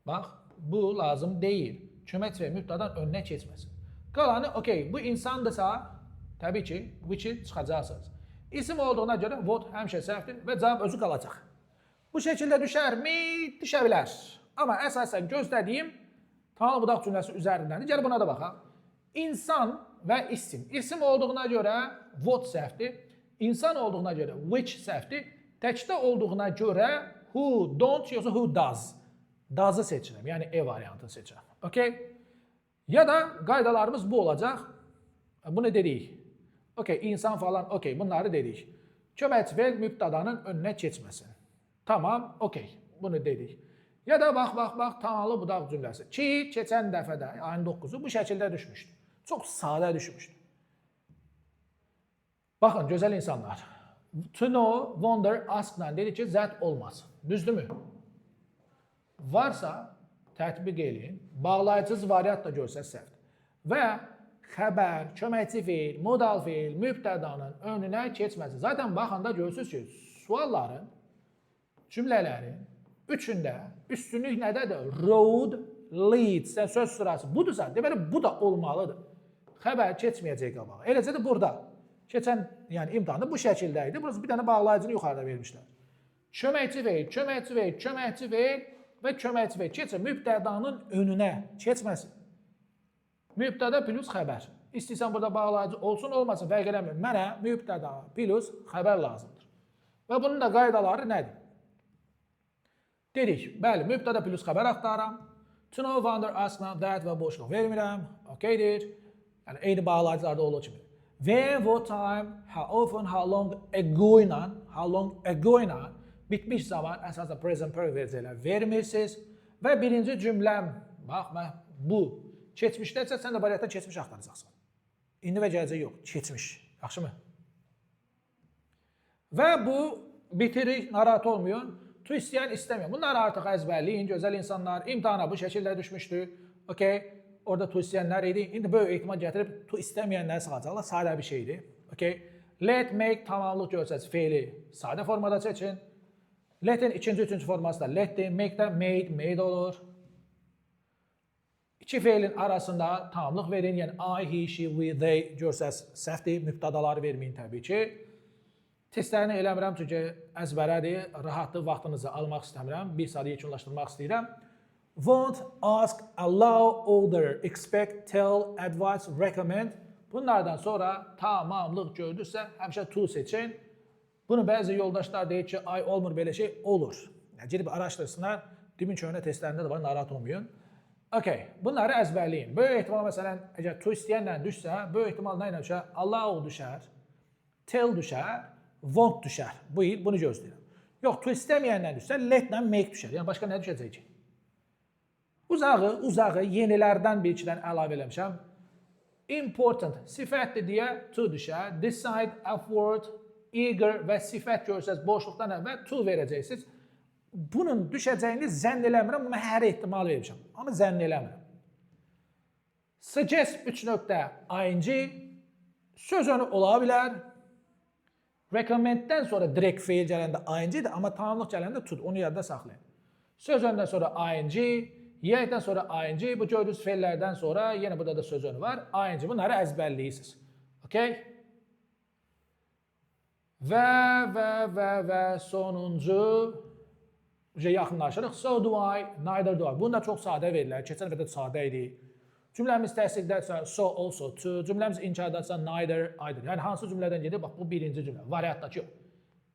bax, bu lazım deyil. Köməkçi feil mübtədan önünə keçməsin. Qalanı, okey, bu insandırsa, təbii ki, which-i çıxacaqsınız. İsim olduğuna görə what həmişə səhvdir və cavab özü qalacaq. Bu şəkildə düşərmi? Düşə bilər. Amma əsasən gözlədiyim tanrı budaq cümləsi üzərindəndir. Gəl buna da baxaq. İnsan və isim. İsim olduğuna görə what səhvdir. İnsan olduğuna görə which səhvdir. Təkdə olduğuna görə who, don't yoxsa who does. Does-ı seçirəm, yəni E variantını seçirəm. Okay? Ya da qaydalarımız bu olacaq. Bunu dedik. Okay, insan falan, okay, bunları dedik. Köməkçi feil mübtədanın önünə keçməsin. Tamam, okay, bunu dedik. Ya da bax, tanrı budaq cümləsi. Ki, keçən dəfədə, ayın 9-u bu şəkildə düşmüşdü. Çox sadə düşmüşdü. Baxın, gözəl insanlar. To know, wonder, ask-dan dedik ki, zət olmaz. Düzdürmü? Varsa, tətbiq eləyin. Bağlayıcı variant da görsəz səhvdir. Və xəbər, köməkçi feil, modal feil, mübtədanın önünə keçməsin. Zaten baxanda görürsünüz ki, sualların, cümlələrin üçündə üstünlük nədədir? Road, leads, söz sırası. Budursa, deməli bu da olmalıdır. Xəbər keçməyəcək qabağa. Eləcə də burada. Keçən yəni imtahanda bu şəkildə idi. Burası bir dənə bağlayıcını yuxarıda vermişlər. Köməkçi feil, köməkçi feil, köməkçi feil və köməkçi feil keçir. Mübtədanın önünə keçməsin. Mübtəda plus xəbər. İstəyirsən burada bağlayıcı olsun, olmasın, fərq eləmir. Mənə mübtəda plus xəbər lazımdır. Və bunun da qaydaları nədir? Dedik, bəli, mübtəda plus xəbər axtarıram. To know, wonder, ask, now, that və boşluq vermirəm. Okeydir. Yəni, eyni bağlayıcılarda olduğu kimi. When, what time, how often, how long ago ilə bitmiş zaman əsasən present perfect verəcəklər vermirsiniz. Və birinci cümləm, bax, mən bu keçmişdəsə, sən də variantda keçmiş axtaracaqsan. İndi və gələcək yox, keçmiş. Yaxşımı? Və bu bitirik, narahat olmayın. Tu istəyən istəməyən. Bunları artıq əzbərləyin, gözəl insanlar. İmtahana bu şəkildə düşmüşdü. Okay? Orada tu istəyənlər idi. İndi böyük ehtimal gətirib tu istəməyənləri salacaqlar. Sadə bir şeydir. Okay? Let, make, tamamlıq görsəz feili sadə formada seçin. Let'in ikinci, üçüncü forması da let'dir. Make-də made olur. İki feilin arasında tamamlıq verin. Yəni I, he, she, we, they görsəz səhvdir. Mübtədaları verməyin təbii ki. Testlərini eləmirəm çünki əzbərədir. Rahatlıq vaxtınızı almaq istəmirəm. Bir saat yekunlaşdırmaq istəyirəm. Want, ask, allow, order, expect, tell, advise, recommend. Bunlardan sonra tamamlıq gördüksə həmişə to seçin. Bunu bəzi yoldaşlar deyir ki, ay olmur belə şey, olur. Yəni, gedib araşdırsınlar. Dibin köhnə testlərində də var, narahat olmayın. Okay, bunları əzbərləyin. Böyük ehtimal məsələn, əgər to istəyənlə düşsə, böyük ehtimal nə ilə düşər? Allow düşər, tell düşər, want düşər. Bu il bunu gözləyirəm. Yox, to istəməyənlə düşsə, letlə make düşər. Yəni, başqa nə düşəcək ki? Uzağı yenilərdən bir ikidən əlavə eləmişəm. Important, sifətdir deyə to düşər. Decide, afford, eager və sifət görsəz boşluqdan əvvəl to verəcəksiniz. Bunun düşəcəyini zənn eləmirəm, amma hər ehtimal vermişəm. Amma zənn eləmirəm. Suggest 3.ing söz önü ola bilər. Recommenddən sonra direkt feil gələndə ing-dir, amma tamamlıq gələndə to. Onu yadda saxlayın. Söz önündən sonra ing, yekdən sonra ing, bu gördüyünüz feillərdən sonra yenə burada da söz önü var. ing, bunları əzbərləyirsiniz. Okay? Və sonuncu yaxınlaşırıq. So do I, neither do I. Bunu da çox sadə verirlər. Keçən dəfə də sadə idi. Cümləmiz təsdiqdədirsə so, also, to. Cümləmiz inkardadırsa neither, either. Yəni hansı cümlədən gedir? Bax, bu birinci cümlə. Variantdakı yox.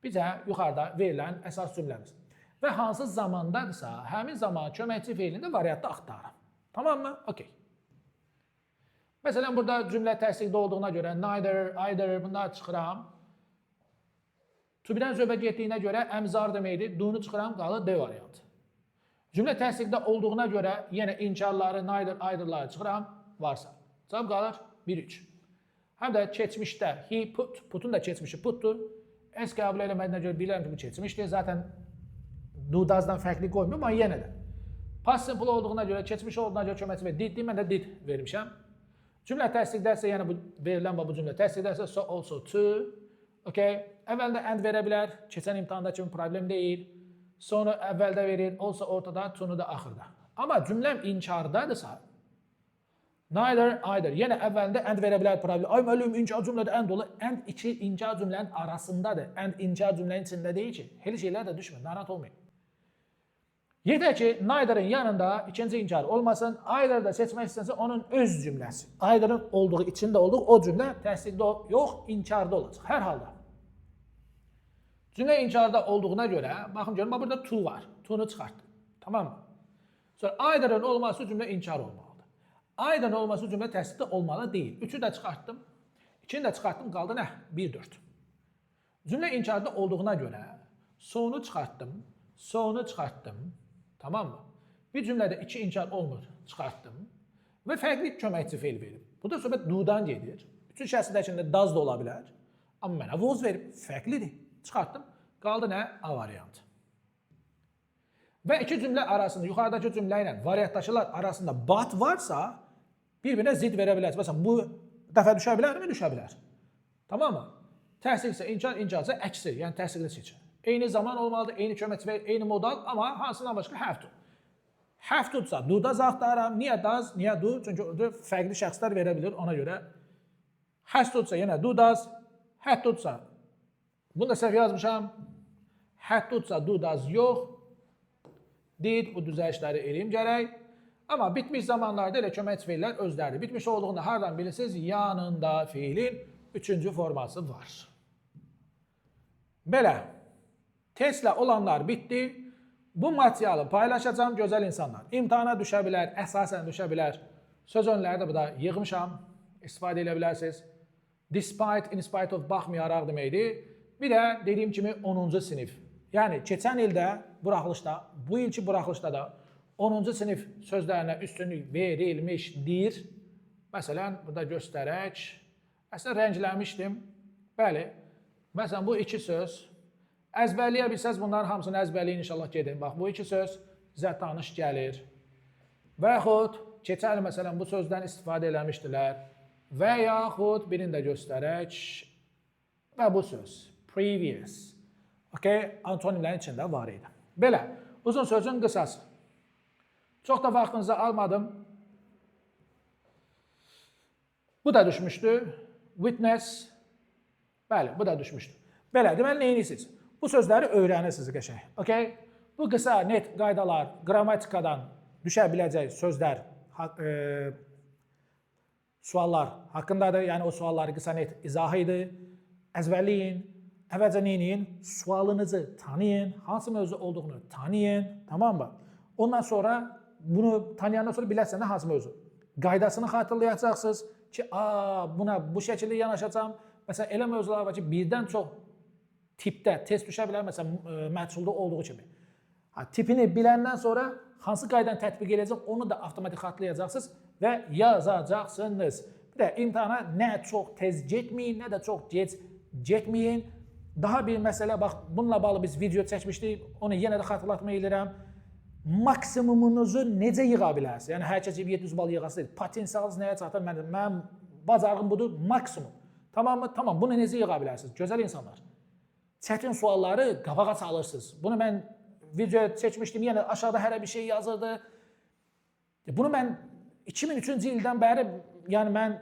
Bizə yuxarıda verilən əsas cümləmiz. Və hansı zamandadırsa, həmin zaman köməkçi feilində variantda axtarıram. Tamam mı? Okey. Məsələn, burada cümlə təsdiqdə olduğuna görə neither, either bunlar çıxıram. To-birdən söhbət getdiyinə görə əmzar deməkdir. Do-nu çıxıram, qalır D variantı. Cümlə təsdiqdə olduğuna görə yenə inkarları, neither, either'ları çıxıram, varsa. Cavab qalır 1-3. Həm də keçmişdə he put, putun da keçmişi putdur. S qəbul eləmədiyinə görə bilirəm ki, bu keçmişdir. Zaten do does'dan fərqli qoymuyorum, amma yenə də. Past simple olduğuna görə, keçmiş olduğuna görə köməkçi və did, mən də did vermişəm. Cümlə təsdiqdərsə, yəni bu verilən bu cümlə təsdiqdərsə, so, also, to. Okay. Əvvəldə and verə bilər, keçən imtahanda kimi problem deyil. Sonra əvvəldə verir, olsa ortada, to-nu da axırda. Amma cümləm inkardadırsa, neither, either, yenə əvvəldə and verə bilər problem. Ay müəllim, inkar cümlədə and olur. And iki inkar cümlənin arasındadır. And inkar cümlənin içində deyil ki. Elə şeylər də düşmür, narahat olmayın. Yetər ki, neither'ın yanında ikinci inkar olmasın, either'da seçmək istənsə onun öz cümləsi. Either'ın olduğu, içində olduğu o cümlə təsdiqdə yox, inkarda olacaq. Hər halda. Cümlə inkarda olduğuna görə, baxın görün, burada to var. To-nu çıxartdım. Tamam mı? Sonra either'ın olması cümlə inkar olmalıdır. Either'ın olması cümlə təsdiqdə olmalı deyil. 3-ü də çıxartdım. 2-ni də çıxartdım, qaldı nə? 1-4. Cümlə inkarda olduğuna görə so-nu çıxartdım. So-nu çıxartdım. Tamam mı? Bir cümlədə 2 inkar olmur, çıxartdım. Və fərqli köməkçi feil verib. Bu da söhbət do-dan gedir. Bütün şəxslərində does da ola bilər. Amma mənə was verib, fərqlidir. Çıxartdım, qaldı nə? A variantı. Və iki cümlə arasında, yuxarıdakı cümlə ilə variantdakılar arasında but varsa, bir-birinə zid verə bilərsiniz. Məsələn, bu dəfə düşə bilərmi? Düşə bilər. Tamam mı? Təsdiqsə, inkarsa əksi, yəni təsdiqli seçin. Eyni zaman olmalıdır, eyni köməkçi və eyni modal, amma hansından başqa have to. Have to-dsa do-da axtarıram. Niyə does, niyə do? Çünki fərqli şəxslər verə bilir ona görə. Has to-dsa yenə do does, had to-dsa bunu da səhv yazmışam. Had to-dsa do does yox. Did, bu düzəlişləri eləyim gərək. Amma bitmiş zamanlarda elə köməkçi feillər özləridir. Bitmiş olduğunda hardan bilirsiniz? Yanında feilin 3-cü forması var. Belə. Testlə olanlar bitdi. Bu materialı paylaşacağım gözəl insanlar. İmtahana düşə bilər, əsasən düşə bilər. Söz önləri də burada yığmışam. İstifadə edə bilərsiniz. Despite, in spite of baxmayaraq deməkdir. Bir də dediyim kimi 10-cu sinif. Yəni keçən ildə buraxılışda, bu ilki buraxılışda da 10-cu sinif sözlərinə üstünlük verilmişdir. Məsələn, burada göstərək. Əslində rəngləmişdim. Bəli. Məsələn, bu iki söz. Əzbərləyə bilsəz bunların hamısını əzbərləyin inşallah gedin. Bax, bu iki söz sizə tanış gəlir. Və yaxud keçən il məsələn bu sözdən istifadə eləmişdilər. Və yaxud birini də göstərək. Və bu söz. Previous. Okay, antonimlərin içində var idi. Belə, uzun sözün qısası. Çox da vaxtınızı almadım. Bu da düşmüşdü. Witness. Bəli, bu da düşmüşdü. Belə, deməli, neyinirsiniz? Bu sözləri öyrənirsiniz qəşəng. Okay? Bu qısa, net qaydalar, qrammatikadan düşə biləcək sözlər, suallar haqqındadır. Yəni, o sualları qısa, net izahı idi. Əzbərləyin. Əvvəlcə neyiniyin? Sualınızı tanıyın, hansı mövzu olduğunu tanıyın, tamam mı? Ondan sonra bunu tanıyandan sonra bilərsən də hansı mövzu. Qaydasını xatırlayacaqsınız ki, buna bu şəkildə yanaşacağım. Məsələn, elə mövzular var ki, birdən çox tipdə test düşə bilər, məsələn, məhsulda olduğu kimi. Tipini biləndən sonra hansı qaydanı tətbiq edəcək, onu da avtomatik xatırlayacaqsınız və yazacaqsınız. Bir də imtahana nə çox tez getməyin, nə də çox gec getməyin. Daha bir məsələ, bax, bununla bağlı biz video çəkmişdik, onu yenə də xatırlatma edirəm. Maksimumunuzu necə yığa bilərsiniz? Yəni, hər kəs 700 bal yığası deyil. Potensialınız nəyə çatır? Mənim bacarığım budur, maksimum. Tamam mı? Tamam. Bunu necə yığa bilərsiniz? Gözəl insanlar. Çətin sualları qabağa salırsınız. Bunu mən video seçmişdim. Yəni aşağıda hər bir şey yazırdı. Bunu mən 2003-cü ildən bəri, yəni mən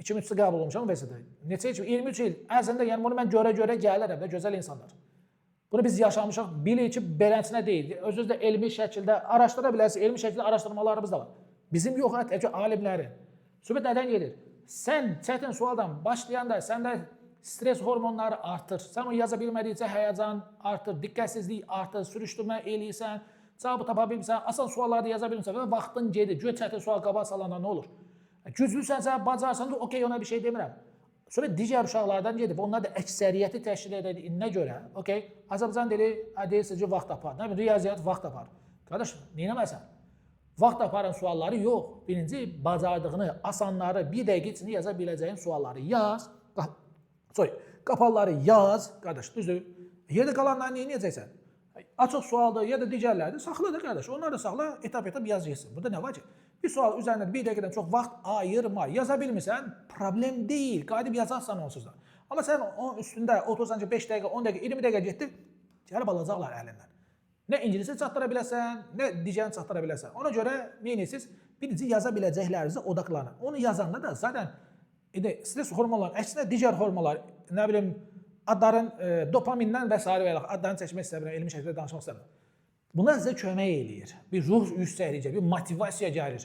2003-də qəbul olmuşam universitetə. Neçə 23 il ərzində, yəni bunu mən görə gəlirəm də, gözəl insanlar. Bunu biz yaşamışıq, bilir ki, beləsinə deyil. Özünüz də elmi şəkildə araşdıra bilərsiniz, elmi şəkildə araşdırmalarımız da var. Bizim yox, hətta alimlərin. Söhbət nədən gedir? Sən çətin sualdan başlayanda səndə stres hormonları artır. Sən onu yaza bilmədikcə həyəcan artır, diqqətsizlik artır, sürüşdürmə eləyirsən, cavabı tapa bilmirsən, asan sualları yaza bilmirsən və vaxtın gedir. Göy çətin sual qabağa salanda nə olur? Güclüsənsə, bacarsan da okey, ona bir şey demirəm. Sonra digər uşaqlardan gedib, onlar da əksəriyyəti təşkil edildiyinə görə, okey, Azərbaycan dili deyirsiniz ki, vaxt apar. Nə bilir, riyaziyyat vaxt apar. Qardaş, neynəməsən? Vaxt aparan sualları yox. Birinci, bacardığını, asanları, bir dəqiqə içində yaza biləcəyin sualları yaz. Qapalıları yaz, qardaş, düzdür. Yerdə qalanları neynəyəcəksən? Açıq sualdır, ya da digərlərdir, saxla da qardaş. Onları da saxla, etap yaz yesin. Burada nə var ki? Bir sual üzərində bir dəqiqədən çox vaxt ayırma. Yaza bilmirsən, problem deyil. Qayıdıb yazarsan onsuz da. Amma sən onun üstündə otursan ki, 5 dəqiqə, 10 dəqiqə, 20 dəqiqə getdi, gəlib alacaqlar əlindən. Nə ingiliscə çatdıra biləsən, nə digərini çatdıra biləsən. Ona görə neyinirsiniz? Birinci yaza biləcəklərinizə odaqlanın. Onu yazanda da zaten stres hormonları, əksinə digər hormonlar, nə bilim, adların dopamindən və s. və adlarını seçmək istəmirəm, elmi şəkildə danışmaq istəmirəm. Bunlar sizə kömək eləyir. Bir ruh yüksəlir, bir motivasiya gəlir.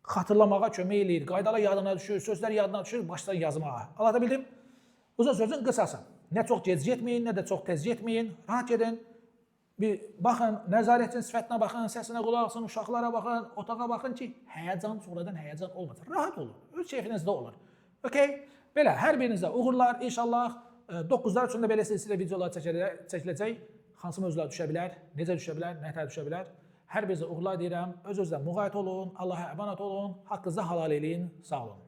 Xatırlamağa kömək eləyir. Qaydalar yadına düşür, sözlər yadına düşür, başlayın yazmağa. Anlata bildim? Uzun sözün qısası. Nə çox gec getməyin, nə də çox tez getməyin. Rahat gedin. Bir baxın, nəzarətin sifətinə baxın, səsinə qulaq asın, uşaqlara baxın, otağa baxın ki, həyəcan sonradan həyəcan olmasın. Rahat olun. Öz keyfinizdə olur. Okey? Belə, hər birinizə uğurlar, inşallah. 9-lar üçün də belə silsilə videolar çəkiləcək. Hansı mövzular düşə bilər, necə düşə bilər, nətər düşə bilər. Hər birinizə uğurlar deyirəm. Öz-özlə müğayət olun, Allaha əmanət olun, haqqınızda halal eləyin, sağ olun.